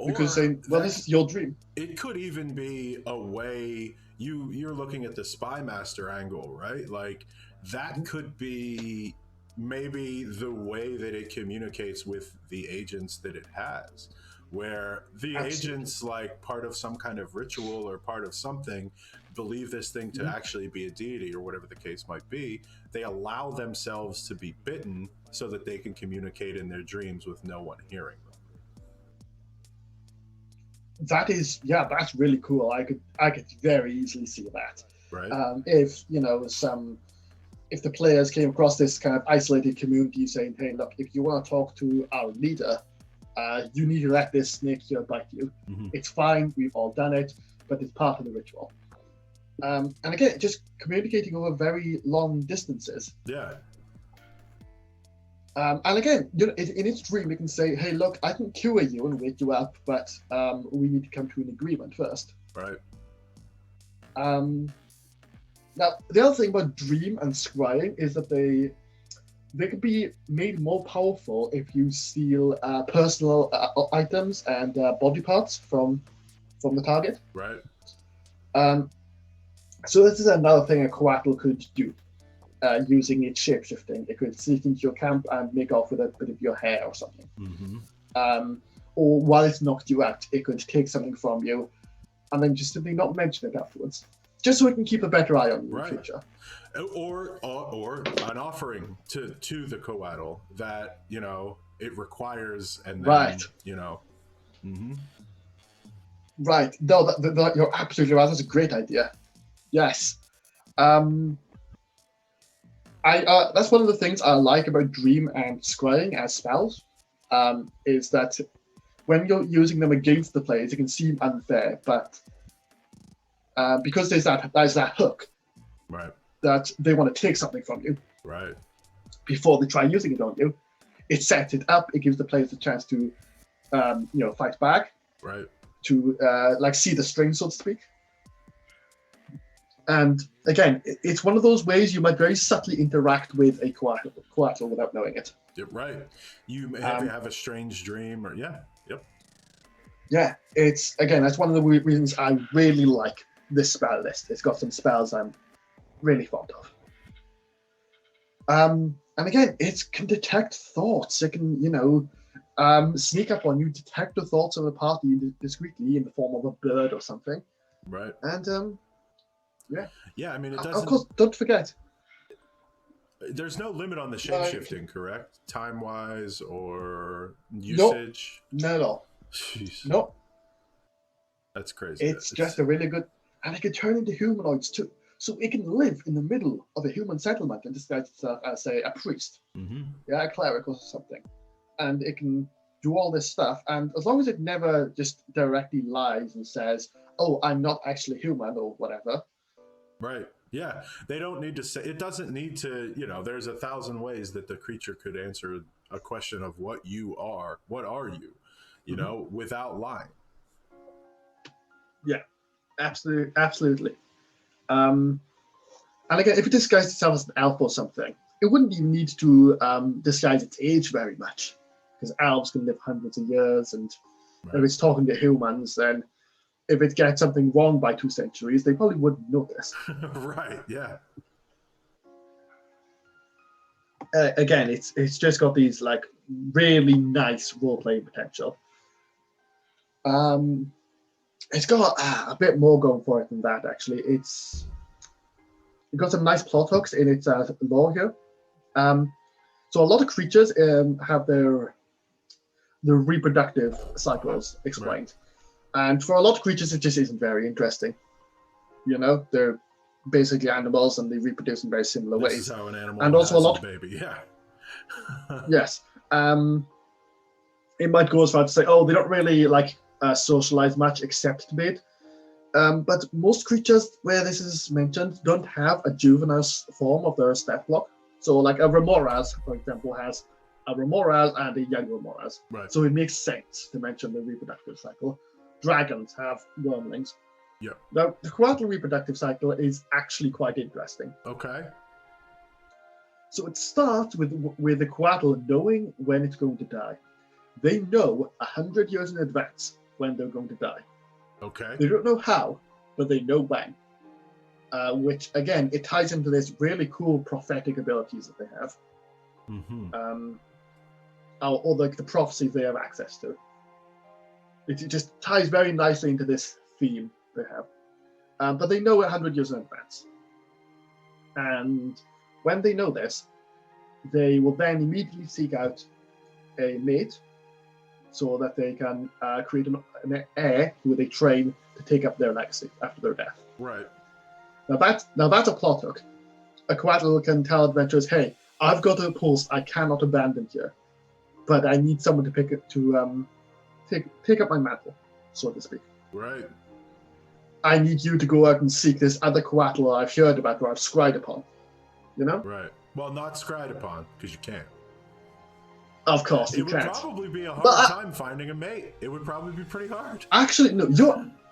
Because saying, well, this is your dream. It could even be a way, you're looking at the spy master angle, right? Like, that could be maybe the way that it communicates with the agents that it has, where the agents, like part of some kind of ritual or part of something, believe this thing to actually be a deity or whatever the case might be. They allow themselves to be bitten so that they can communicate in their dreams with no one hearing them. That's really cool. I could very easily see that. Right. If if the players came across this kind of isolated community saying, hey, look, if you want to talk to our leader, you need to let this snake here bite you. It's fine, we've all done it, but it's part of the ritual. And again, just communicating over very long distances. Yeah. And again, in its dream, it can say, hey, look, I can cure you and wake you up, but we need to come to an agreement first. Right. Now, the other thing about Dream and Scrying is that they could be made more powerful if you steal personal items and body parts from the target. Right. So this is another thing a Coatl could do. Using its shapeshifting, it could sneak into your camp and make off with a bit of your hair or something. or while it's knocked you out, it could take something from you, and then just simply not mention it afterwards, just so we can keep a better eye on you in the future. Or an offering to the Coatl that it requires, and then Right. Mm-hmm. Right. No, that, you're absolutely right. That's a great idea. Yes. That's one of the things I like about Dream and Scrying as spells, is that when you're using them against the players, it can seem unfair, but because there's that hook, right, that they want to take something from you, right, before they try using it on you, it sets it up. It gives the players a chance to, fight back, right, to see the string, so to speak. And again, it's one of those ways you might very subtly interact with a Coatl without knowing it. Right. You may have a strange dream, or yep. Yeah, that's one of the reasons I really like this spell list. It's got some spells I'm really fond of. And again, it can detect thoughts. It can, sneak up on you, detect the thoughts of the party discreetly in the form of a bird or something. Right. And yeah. I mean, it doesn't. Of course, don't forget. There's no limit on the shapeshifting, correct? Time-wise or usage? No. Jeez. No. That's crazy. It's just a really good, and it can turn into humanoids too. So it can live in the middle of a human settlement and disguise itself as a priest, a cleric or something, and it can do all this stuff. And as long as it never just directly lies and says, "Oh, I'm not actually human" or whatever. Right. Yeah. They don't need to say. It doesn't need to. There's 1,000 ways that the creature could answer a question of what you are. What are you? Without lying. Yeah. Absolutely. And again, if it disguised itself as an elf or something, it wouldn't even need to disguise its age very much, because elves can live hundreds of years, and if it's talking to humans, then if it gets something wrong by 2 centuries, they probably wouldn't notice. Right, yeah. Again, it's just got these really nice role-playing potential. It's got a bit more going for it than that, actually. It got some nice plot hooks in its lore here. So a lot of creatures have their reproductive cycles explained. Right. And for a lot of creatures, it just isn't very interesting. They're basically animals, and they reproduce in very similar ways. This is how an animal and also has a lot a baby, yeah. Yes. It might go as far to say, oh, they don't really socialize much except to mate. But most creatures where this is mentioned don't have a juvenile form of their stat block. So a Remoraz, for example, has a Remoraz and a young Remoraz. Right. So it makes sense to mention the reproductive cycle. Dragons have wormlings. Yeah. Now, the Coatl reproductive cycle is actually quite interesting. Okay. So it starts with the Coatl knowing when it's going to die. They know 100 years in advance when they're going to die. Okay. They don't know how, but they know when. Which, again, it ties into this really cool prophetic abilities that they have. Or the prophecies they have access to. It just ties very nicely into this theme they have. But they know 100 years in advance. And when they know this, they will then immediately seek out a mate, so that they can create an heir who they train to take up their legacy after their death. Right. Now that's a plot hook. A Coatl can tell adventurers, "Hey, I've got a post I cannot abandon here, but I need someone to pick up my mantle, so to speak. Right. I need you to go out and seek this other Coatl I've heard about or I've scryed upon." Right. Well, not scryed upon, because you can't. Of course, you can't. It would probably be a hard time finding a mate. It would probably be pretty hard. Actually, no,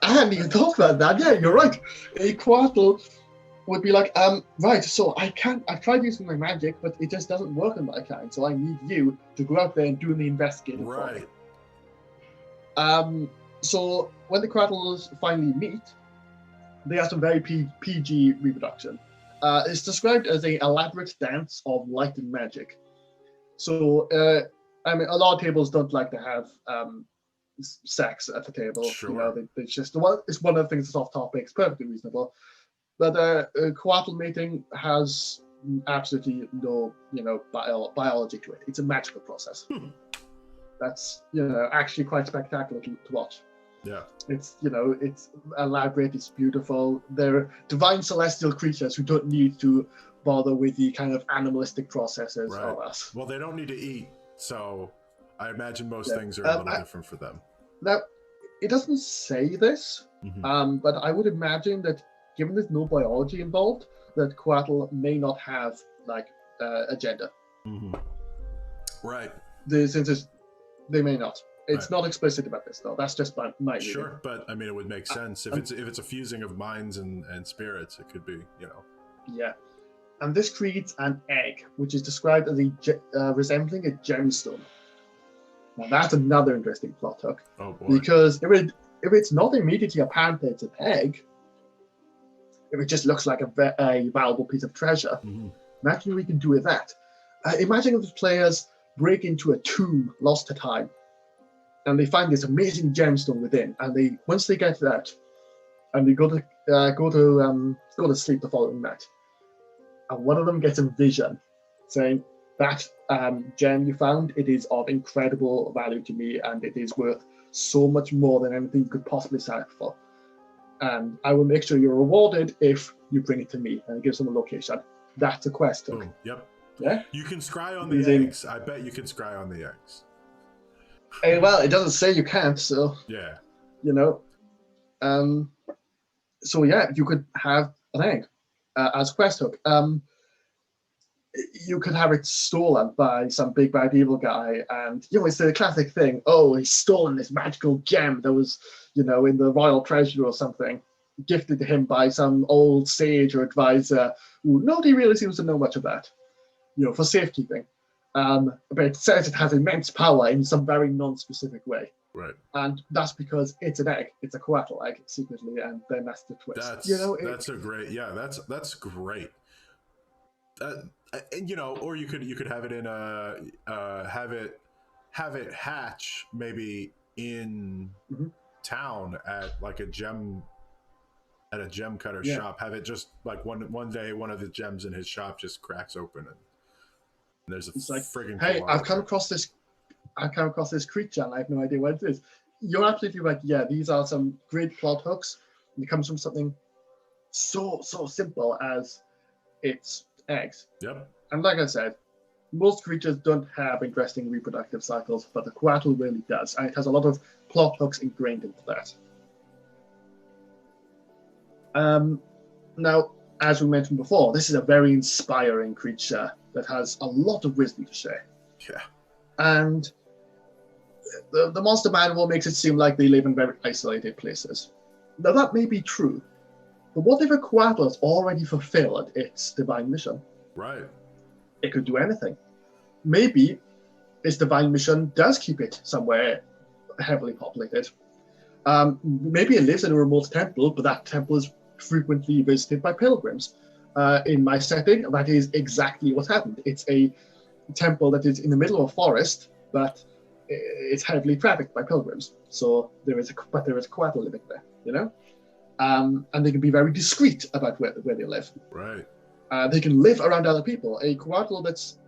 I hadn't even thought about that. Yeah, you're right. A Coatl would be like, right, so I've tried using my magic, but it just doesn't work on my kind, so I need you to go out there and do the investigating for me. So when the Coatls finally meet, they have some very PG reproduction. It's described as an elaborate dance of light and magic. So, a lot of tables don't like to have sex at the table. Sure. You know, it's just well, it's one of the things that's off topic. It's perfectly reasonable. But coatl mating has absolutely no, biology to it. It's a magical process. That's actually quite spectacular to watch. Yeah. It's it's elaborate. It's beautiful. They're divine celestial creatures who don't need to bother with the kind of animalistic processes of us. Well, they don't need to eat, so I imagine most things are a little different for them. Now, it doesn't say this, but I would imagine that given there's no biology involved, that Coatl may not have a gender. Right. They may not. It's not explicit about this though. That's just my reading. Sure, but I mean, it would make sense if it's a fusing of minds and spirits. It could be, Yeah, and this creates an egg, which is described as resembling a gemstone. Now that's another interesting plot hook. Oh boy. Because if it's not immediately apparent that it's an egg, if it just looks like a valuable piece of treasure, imagine what we can do with that. Imagine if the players break into a tomb lost to time, and they find this amazing gemstone within, and once they get that, and they go to sleep the following night, and one of them gets a vision saying that gem you found, it is of incredible value to me, and it is worth so much more than anything you could possibly sell it for. And I will make sure you're rewarded if you bring it to me, and it gives them a location. That's a quest hook. Boom. Yep. Yeah. You can scry on the eggs. I bet you can scry on the eggs. Well, it doesn't say you can't, so yeah. So yeah, you could have an egg as a quest hook. You could have it stolen by some big bad evil guy, and it's the classic thing. Oh, he's stolen this magical gem that was, in the royal treasury or something, gifted to him by some old sage or advisor who nobody really seems to know much about, for safekeeping. But it says it has immense power in some very non-specific way. Right. And that's because it's an egg. It's a Coatl egg, secretly, and then that's the twist. That's a great. Yeah, that's great. Or you could have it in have it hatch maybe in town at a gem cutter shop. Have it just one day one of the gems in his shop just cracks open and there's a friggin' hey, I've come across this creature and I have no idea what it is. You're absolutely right. Yeah, these are some great plot hooks. It comes from something so simple as it's eggs. Yep. And like I said, most creatures don't have interesting reproductive cycles, but the Coatl really does, and it has a lot of plot hooks ingrained into that. Now, as we mentioned before, this is a very inspiring creature that has a lot of wisdom to share. Yeah. And the monster manual makes it seem like they live in very isolated places. Now, that may be true, but what if a Coatl has already fulfilled its divine mission? Right. It could do anything. Maybe its divine mission does keep it somewhere heavily populated. Maybe it lives in a remote temple, but that temple is frequently visited by pilgrims. In my setting, that is exactly what happened. It's a temple that is in the middle of a forest, but it's heavily trafficked by pilgrims. So there is a Coatl living there, and they can be very discreet about where they live. Right. They can live around other people. A Coatl that's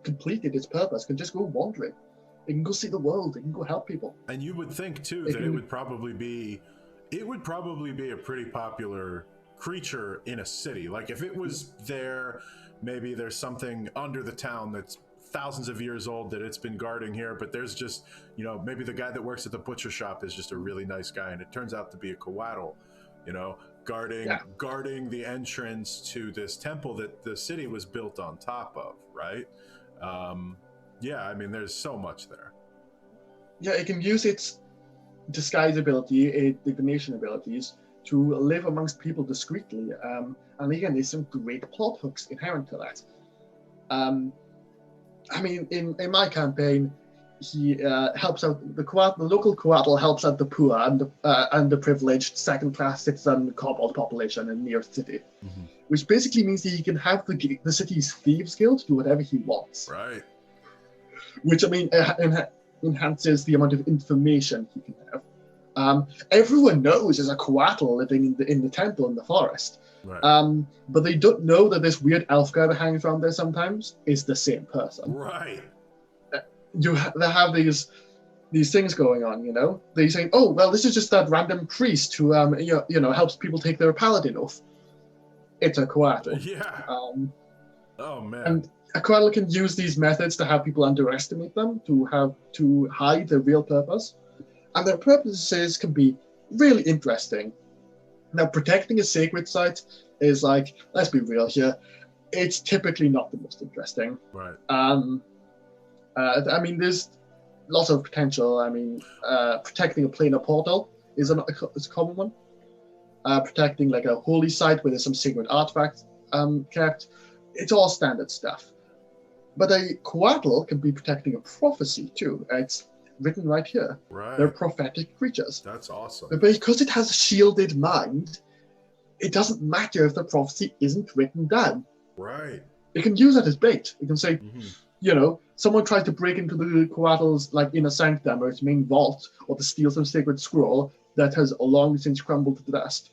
completed its purpose can just go wandering. It can go see the world. It can go help people. And you would think too that it would probably be a pretty popular creature in a city. Like if it was there, maybe there's something under the town that's thousands of years old that it's been guarding here, but there's just, maybe the guy that works at the butcher shop is just a really nice guy, and it turns out to be a Coatl, guarding the entrance to this temple that the city was built on top of, right? There's so much there. Yeah, it can use its disguise ability, its divination abilities, to live amongst people discreetly. And again, there's some great plot hooks inherent to that. In my campaign, he helps out the local Coatl helps out the poor and the privileged second-class citizen kobold population in near city, which basically means that he can have the city's thieves guild do whatever he wants. Right. Which enhances the amount of information he can have. Everyone knows there's a Coatl living in the temple in the forest. Right. But they don't know that this weird elf guy that hangs around there sometimes is the same person. Right. They have these things going on, you know. They say, "Oh, well, this is just that random priest who helps people take their paladin oath." It's a Coatl. Yeah. Oh man. And a Coatl can use these methods to have people underestimate them, to hide their real purpose, and their purposes can be really interesting. Now, protecting a sacred site is like, let's be real here, it's typically not the most interesting. Right. I mean, there's lots of potential. I mean, protecting a planar portal is a common one. Protecting like a holy site where there's some sacred artifact kept. It's all standard stuff. But a Coatl can be protecting a prophecy too. It's written right here. Right. They're prophetic creatures. That's awesome. But because it has a shielded mind, it doesn't matter if the prophecy isn't written down. Right. It can use that as bait. It can say, someone tries to break into the Coatl's like inner sanctum or its main vault, or to steal some sacred scroll that has long since crumbled to dust.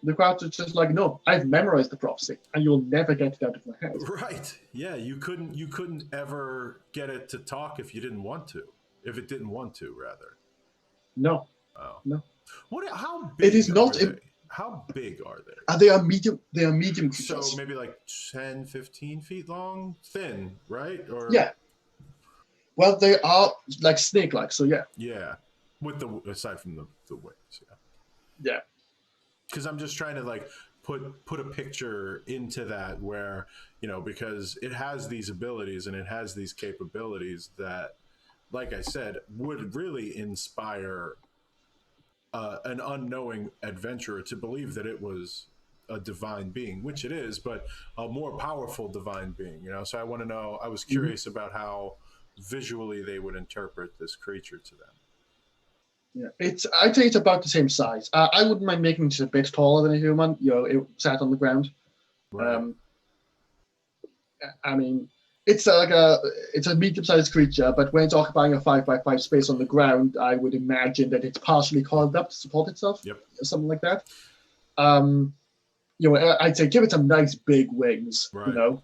The Coatl's just like, no, I've memorized the prophecy, and you'll never get it out of my head. Right. Yeah. You couldn't ever get it to talk if you didn't want to. If it didn't want to, rather. No. Oh. No. How big? It is not. How big are they? They are medium. They are medium creatures. So maybe like 10, 15 feet long, thin, right? Or yeah. Well, they are like snake-like. So yeah. Yeah, with aside from the wings. Yeah. Yeah. Because I'm just trying to like put a picture into that where because it has these abilities and it has these capabilities that, like I said, would really inspire an unknowing adventurer to believe that it was a divine being, which it is, but a more powerful divine being. So I want to know. I was curious about how visually they would interpret this creature to them. Yeah, I'd say it's about the same size. I wouldn't mind making it a bit taller than a human. It sat on the ground. Right. I mean, it's a medium-sized creature, but when it's occupying a 5x5 space on the ground, I would imagine that it's partially coiled up to support itself. Yep. Or something like that. I'd say give it some nice big wings. Right.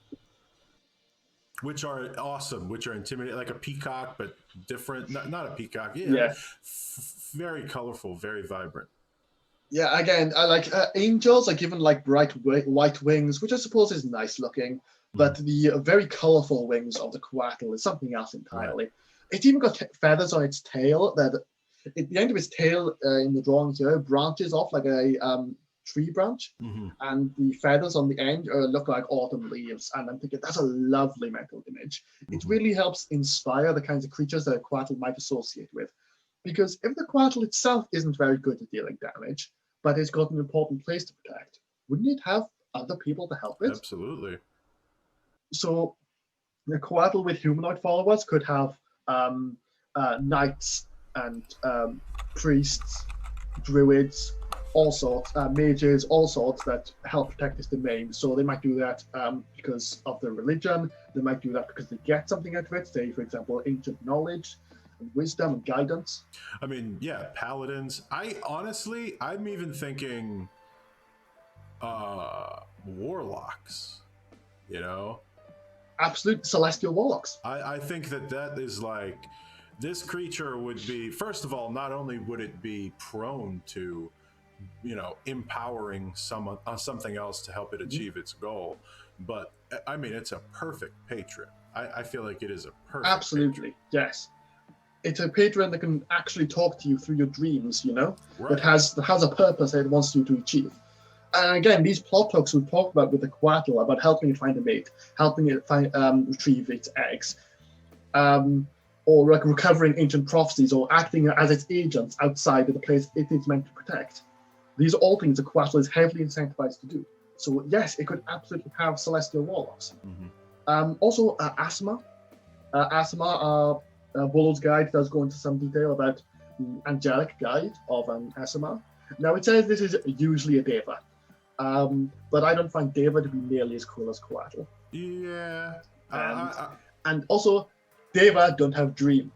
Which are awesome, which are intimidating, like a peacock, but different. Not a peacock. Yeah. Very colorful, very vibrant. Yeah, again, I like angels are given like bright white wings, which I suppose is nice looking. But the very colorful wings of the Coatl is something else entirely. Right. It's even got feathers on its tail that at the end of its tail in the drawing here branches off like a tree branch, and the feathers on the end look like autumn leaves. And I'm thinking that's a lovely mental image. It really helps inspire the kinds of creatures that a Coatl might associate with. Because if the Coatl itself isn't very good at dealing damage, but it's got an important place to protect, wouldn't it have other people to help it? Absolutely. So the Coatl with humanoid followers could have knights and priests, druids, all sorts, mages, all sorts that help protect this domain. So they might do that because of their religion. They might do that because they get something out of it. Say, for example, ancient knowledge and wisdom and guidance. I mean, yeah, paladins. I'm even thinking warlocks, Absolute celestial warlocks. I think that is like, this creature would be, first of all, not only would it be prone to empowering something else to help it achieve its goal, but I mean, it's a perfect patron. I feel like it is a perfect absolutely patron. Yes, it's a patron that can actually talk to you through your dreams, right. that has a purpose that it wants you to achieve. And again, these plot hooks we talked about with the Coatl about helping it find a mate, helping it retrieve its eggs, or like recovering ancient prophecies, or acting as its agents outside of the place it is meant to protect. These are all things the Coatl is heavily incentivized to do. So yes, it could absolutely have celestial warlocks. Also, Asma. Asma, Bull's guide does go into some detail about the angelic guide of Asma. Now it says this is usually a deva, but I don't find deva to be nearly as cool as Coatl. Yeah. And also, deva don't have dream.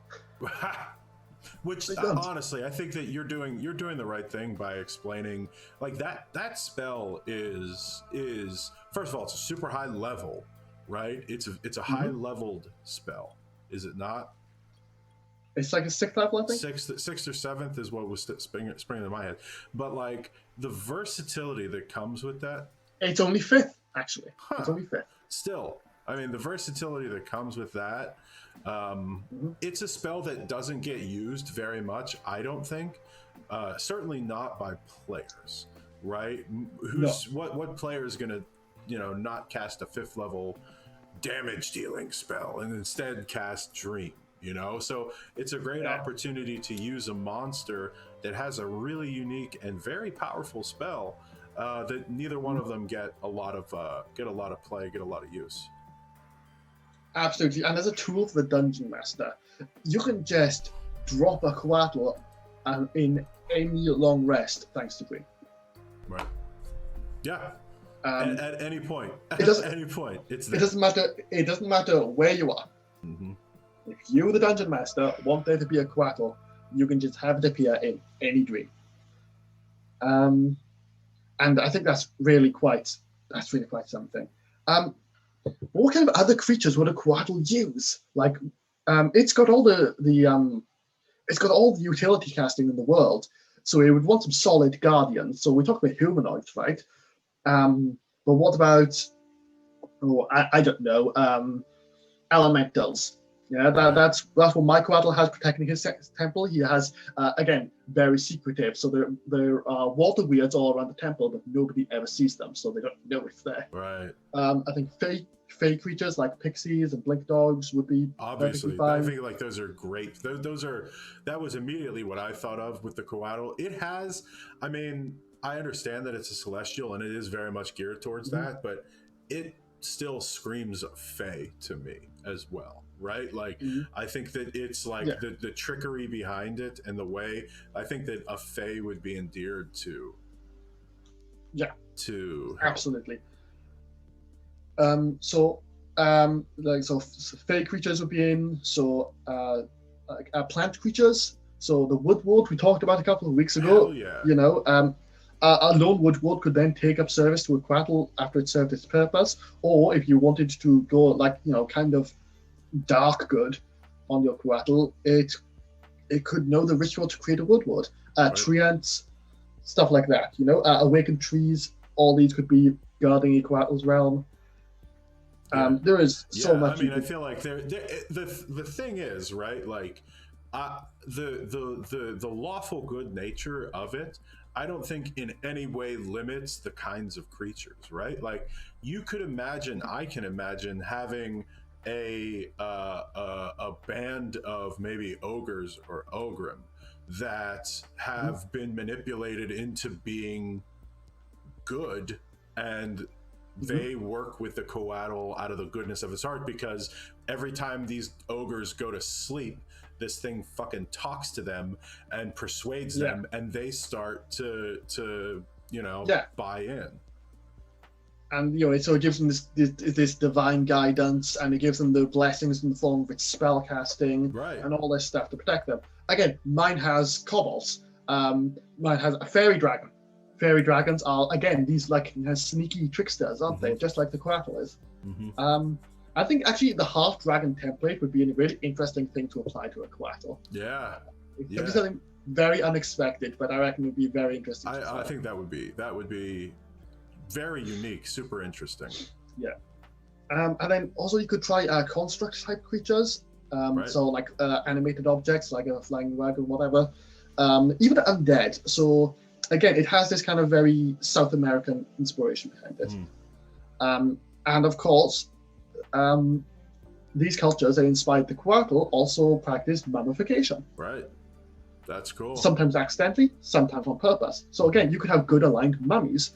Which They don't. honestly, I think that you're doing the right thing by explaining like that spell is first of all, it's a super high level, right? It's a high leveled spell, is it not? It's like a 6th level, I think. Sixth or seventh is what was springing in my head. But like the versatility that comes with that, It's only 5th, actually. It's only 5th. Still, I mean, the versatility that comes with that. It's a spell that doesn't get used very much, I don't think. Certainly not by players, right? What player is going to, not cast a 5th level damage dealing spell and instead cast Dream? So it's a great opportunity to use a monster that has a really unique and very powerful spell that neither one of them get a lot of play, get a lot of use. Absolutely, and as a tool for the Dungeon Master, you can just drop a Coatl in any long rest thanks to Green. Right. Yeah. At any point. At any point. It's there. It doesn't matter where you are. Mm-hmm. If you, the Dungeon Master, want there to be a Coatl, you can just have it appear in any dream. And I think that's really quite something. What kind of other creatures would a Coatl use? Like, it's got all the utility casting in the world, so it would want some solid guardians. So we talk about humanoids, right? But what about? I don't know. Elementals. Yeah, that's what my Coatl has protecting his temple. He has, again, very secretive. So there are water weirds all around the temple, but nobody ever sees them, so they don't know it's there. Right. I think fey creatures like pixies and blink dogs would be obviously fine. I think like those are great. That was immediately what I thought of with the Coatl. It has, I mean, I understand that it's a celestial and it is very much geared towards that, but it still screams fey to me as well, right? Like I think that it's like the trickery behind it and the way I think that a fey would be endeared to help. Absolutely. So fey creatures would be in. So plant creatures. So the woodward we talked about a couple of weeks ago. Hell yeah. A lone woodward could then take up service to a Coatl after it served its purpose, or if you wanted to go kind of dark good on your Coatl, it could know the ritual to create a woodward. Treants, stuff like that. Awakened trees. All these could be guarding a Coatl's realm. There is so much. I mean, I feel like the thing is, right? Like the lawful good nature of it, I don't think in any way limits the kinds of creatures, right? Like I can imagine having a band of maybe ogres or ogrim that have been manipulated into being good, and they work with the Coatl out of the goodness of his heart, because every time these ogres go to sleep, this thing fucking talks to them and persuades them, and they start to buy in. And so it gives them this divine guidance, and it gives them the blessings in the form of its spell casting, and all this stuff to protect them. Again, mine has kobolds. Mine has a fairy dragon. Fairy dragons are, again, these sneaky tricksters, aren't they? Just like the Coatl is. I think actually the half dragon template would be a really interesting thing to apply to a Coatl. It could be something very unexpected, but I reckon it would be very interesting. I think that would be very unique, super interesting. And then also you could try construct type creatures. So like animated objects like a flying wagon, whatever. Even undead. So again, it has this kind of very South American inspiration behind it. And of course, these cultures that inspired the Coatl also practice mummification. Right. That's cool. Sometimes accidentally, sometimes on purpose. So again, you could have good aligned mummies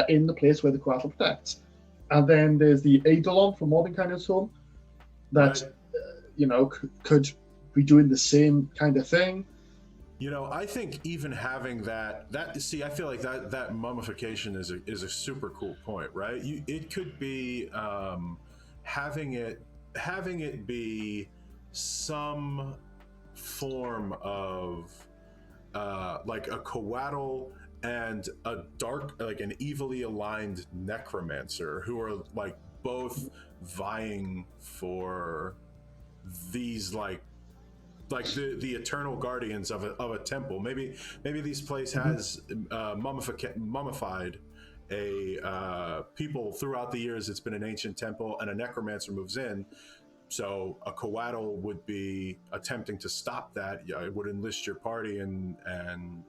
in the place where the Coatl protects. And then there's the Eidolon from Mordenkainen's Home that, could be doing the same kind of thing. I think even having that I feel like that mummification is a super cool point, right? It could be having it be some form of like a Coatl and a dark, like an evilly aligned necromancer, who are like both vying for these like the eternal guardians of a temple. Maybe this place has mummified a people throughout the years. It's been an ancient temple, and a necromancer moves in. So a Coatl would be attempting to stop that. Yeah, it would enlist your party, and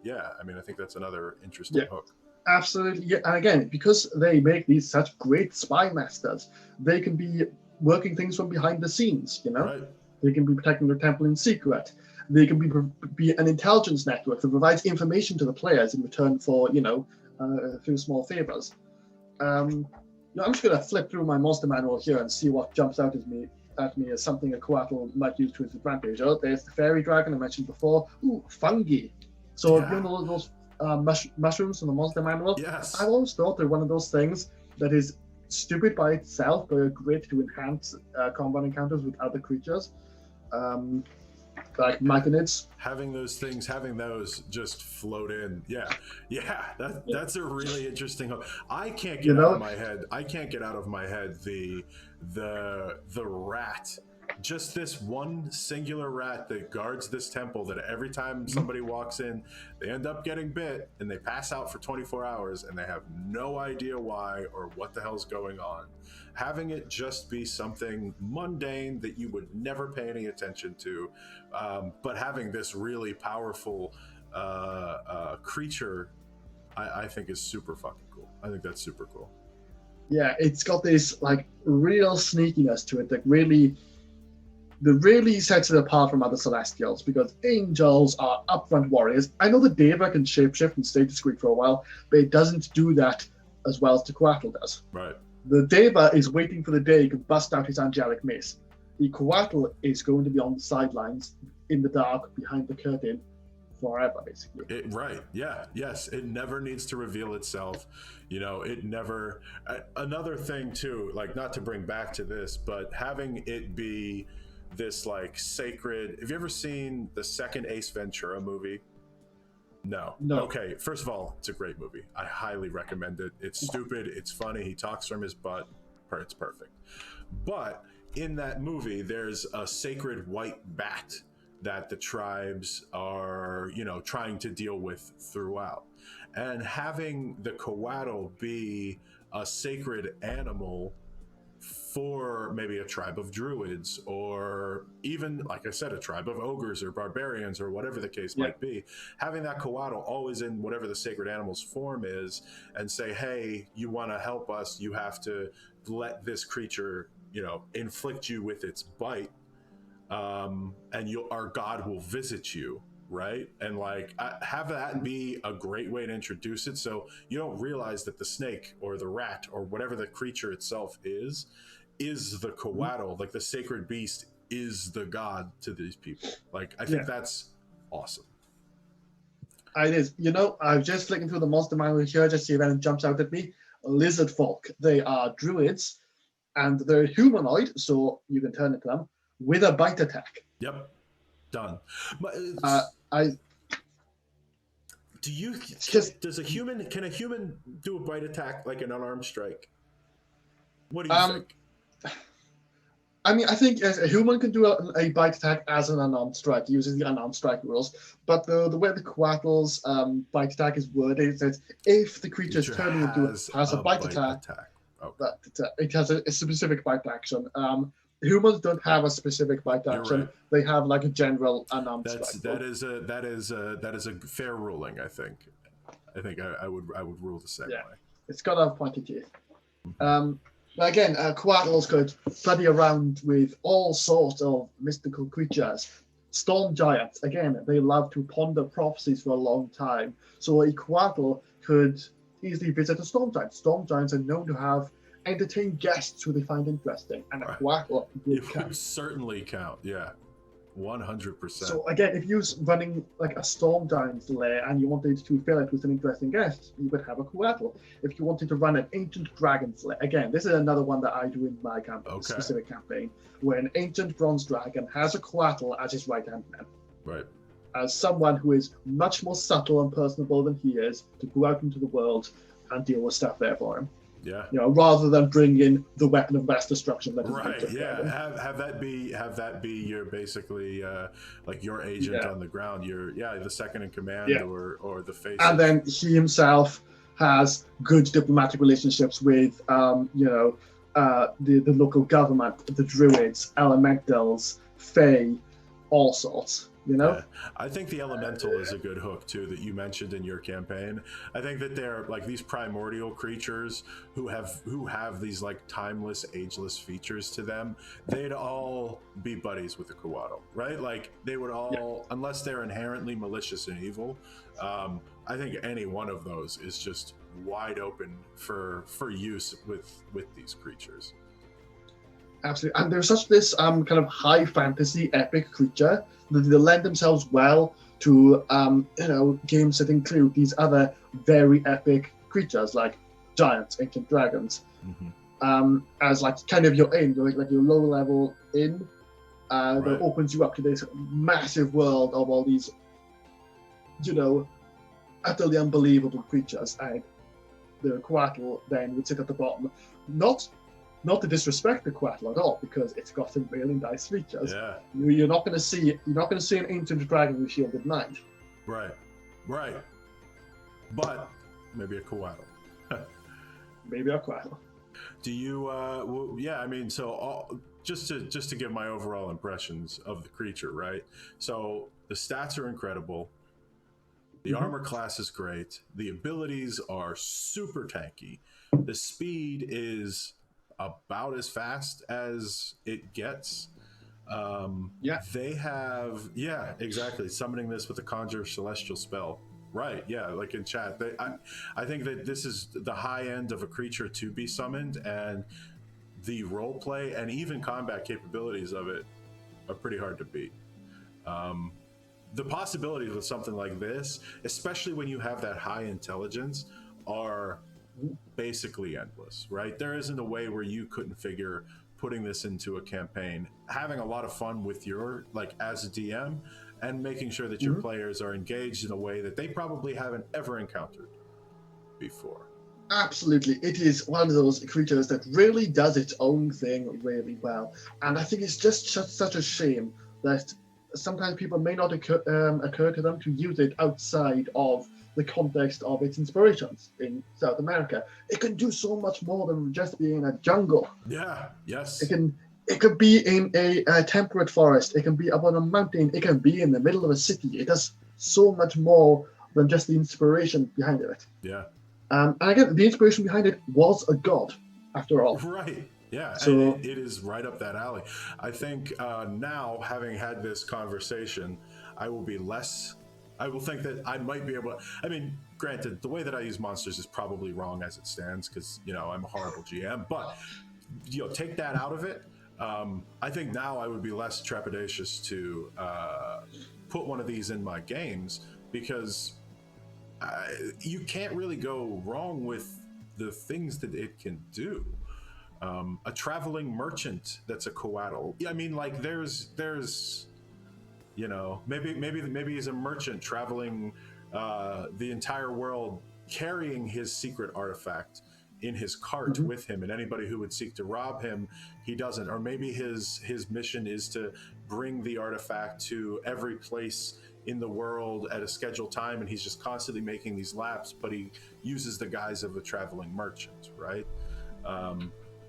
yeah, I mean, I think that's another interesting hook. Absolutely, yeah. And again, because they make these such great spy masters, they can be working things from behind the scenes. You know, Right. They can be protecting their temple in secret. They can be an intelligence network that provides information to the players in return for a few small favors. I'm just going to flip through my monster manual here and see what jumps out at me as something a Coatl might use to his advantage. Oh, there's the fairy dragon I mentioned before. Ooh, fungi. So you know those mushrooms from the monster manual? Yes. I've always thought they're one of those things that is stupid by itself, but are great to enhance combat encounters with other creatures, like machinids. Having those just float in. That's a really interesting hook. I can't get out of my head. The rat. Just this one singular rat that guards this temple, that every time somebody walks in, they end up getting bit and they pass out for 24 hours and they have no idea why or what the hell's going on. Having it just be something mundane that you would never pay any attention to, but having this really powerful creature, I think is super fucking cool. I think that's super cool. Yeah, it's got this like real sneakiness to it that really sets it apart from other Celestials, because angels are upfront warriors. I know the Deva can shapeshift and stay discreet for a while, but it doesn't do that as well as the Coatl does. Right. The Deva is waiting for the day he can bust out his angelic mace. The Coatl is going to be on the sidelines, in the dark, behind the curtain, forever, basically. Right. Yeah. Yes. It never needs to reveal itself. It never. Another thing too, like, not to bring back to this, but having it be this like sacred. Have you ever seen the second Ace Ventura movie? No. Okay. First of all, it's a great movie. I highly recommend it. It's stupid. It's funny. He talks from his butt. It's perfect. But in that movie, there's a sacred white bat that the tribes are, trying to deal with throughout. And having the Coatl be a sacred animal for maybe a tribe of druids, or even, like I said, a tribe of ogres or barbarians, or whatever the case might be, having that Coatl always in whatever the sacred animal's form is, and say, hey, you want to help us, you have to let this creature, inflict you with its bite, and our god will visit you, right? And like, have that be a great way to introduce it, so you don't realize that the snake or the rat or whatever the creature itself is the Coatl, like the sacred beast is the god to these people. Like, I think that's awesome. It is. I was just flicking through the monster manual here just to see if anything jumps out at me. Lizard folk. They are druids, and they're humanoid, so you can turn into them with a bite attack. Yep. Done. Can a human do a bite attack like an unarmed strike? What do you think? I mean, I think a human can do a bite attack as an unarmed strike, using the unarmed strike rules. But the way the Coatl's bite attack is worded, it says if the creature is turning into has a bite attack. Okay. It has a specific bite action. Humans don't have a specific bite action. Right. They have like a general unarmed strike. That is a fair ruling. I think I would rule the same way. It's got to have pointy teeth. Again, Coatl's could study around with all sorts of mystical creatures. Storm giants, again, they love to ponder prophecies for a long time. So a Coatl could easily visit a storm giant. Storm giants are known to have entertained guests who they find interesting, and a Coatl would certainly count. Yeah, 100%. So again, if you're running like a storm giant's lair and you wanted to fill it with an interesting guest, you would have a Coatl. If you wanted to run an ancient dragon's lair, again, this is another one that I do in my campaign, specific campaign, where an ancient bronze dragon has a Coatl as his right-hand man. Right. as someone who is much more subtle and personable than he is, to go out into the world and deal with stuff there for him. Yeah. Rather than bring in the weapon of mass destruction that is Right. Victor Yeah. Dragon. Have that be your basically like your agent on the ground. Your the second in command or the face. And then he himself has good diplomatic relationships with the local government, the druids, elementals, fae, all sorts. Yeah. I think the elemental is a good hook too that you mentioned in your campaign. I think that they're like these primordial creatures who have these like timeless, ageless features to them. They'd all be buddies with the Coatl, right? Like they would all, unless they're inherently malicious and evil. I think any one of those is just wide open for use with these creatures. Absolutely, and there's such this kind of high fantasy epic creature that they lend themselves well to games that include these other very epic creatures like giants, ancient dragons, as like kind of your like your low level inn that opens you up to this massive world of all these utterly unbelievable creatures, and the Coatl then would sit at the bottom, not to disrespect the Coatl at all, because it's got some really nice features. Yeah. You're not going to see an ancient dragon with shielded knight. Right. But maybe a Coatl. Maybe a Coatl. Do you? I mean, so just to give my overall impressions of the creature, right? So the stats are incredible. The armor class is great. The abilities are super tanky. The speed is about as fast as it gets. They have exactly, summoning this with a conjure celestial spell, right? Like in chat, I think that this is the high end of a creature to be summoned, and the role play and even combat capabilities of it are pretty hard to beat. The possibilities with something like this, especially when you have that high intelligence, are basically endless, right? There isn't a way where you couldn't figure putting this into a campaign, having a lot of fun with your, like, as a DM, and making sure that your players are engaged in a way that they probably haven't ever encountered before. Absolutely. It is one of those creatures that really does its own thing really well. And I think it's just such a shame that sometimes people may not occur to them to use it outside of the context of its inspirations in South America. It can do so much more than just being a jungle. Yeah, yes. It could be in a temperate forest. It can be up on a mountain. It can be in the middle of a city. It does so much more than just the inspiration behind it. Yeah. And again, the inspiration behind it was a god, after all. Right. Yeah, so and it is right up that alley. I think now, having had this conversation, I will think that I might be able to, I mean, granted, the way that I use monsters is probably wrong as it stands, because, I'm a horrible GM, but, take that out of it. I think now I would be less trepidatious to put one of these in my games, because you can't really go wrong with the things that it can do. A traveling merchant that's a Coatl. I mean, like there's maybe he's a merchant traveling the entire world, carrying his secret artifact in his cart with him, and anybody who would seek to rob him, he doesn't. Or maybe his mission is to bring the artifact to every place in the world at a scheduled time, and he's just constantly making these laps, but he uses the guise of a traveling merchant, right?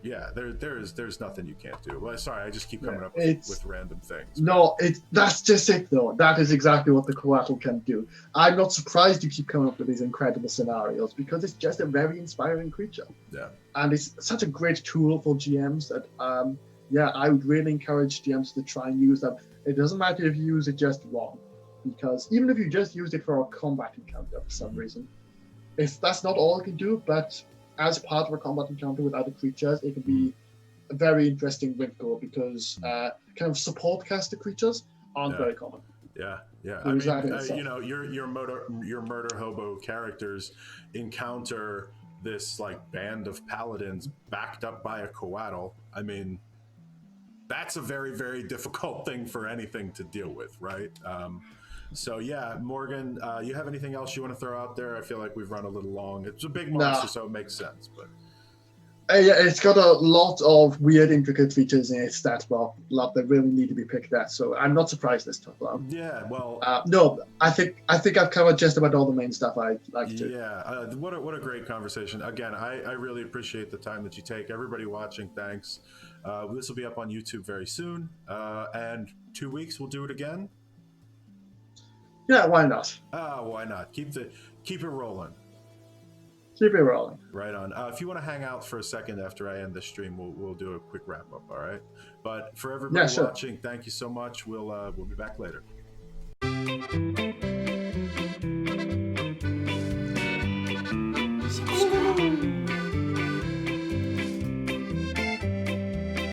There's nothing you can't do. Well, sorry, I just keep coming up with random things. No, that's just it, though. That is exactly what the Coatl can do. I'm not surprised you keep coming up with these incredible scenarios, because it's just a very inspiring creature. Yeah. And it's such a great tool for GMs that, I would really encourage GMs to try and use them. It doesn't matter if you use it just wrong, because even if you just use it for a combat encounter for some reason, that's not all it can do, but as part of a combat encounter with other creatures, it can be a very interesting wrinkle, because kind of support caster creatures aren't very common. Yeah. I mean, your murder hobo characters encounter this like band of paladins backed up by a Coatl. I mean, that's a very, very difficult thing for anything to deal with, right? So yeah, Morgan, you have anything else you want to throw out there? I feel like we've run a little long. It's a big monster, Nah. so it makes sense. But Yeah, it's got a lot of weird, intricate features in its stat block, a lot that really need to be picked at. So I'm not surprised this took long. yeah, well, No, I think I've covered just about all the main stuff I'd like to. yeah, what a great conversation. Again, I really appreciate the time that you take. Everybody watching, thanks. This will be up on YouTube very soon, and 2 weeks we'll do it again. Yeah, why not? Why not? Keep it rolling. Keep it rolling. Right on. If you want to hang out for a second after I end the stream, we'll do a quick wrap up. All right. But for everybody Yeah, sure. watching, thank you so much. We'll be back later.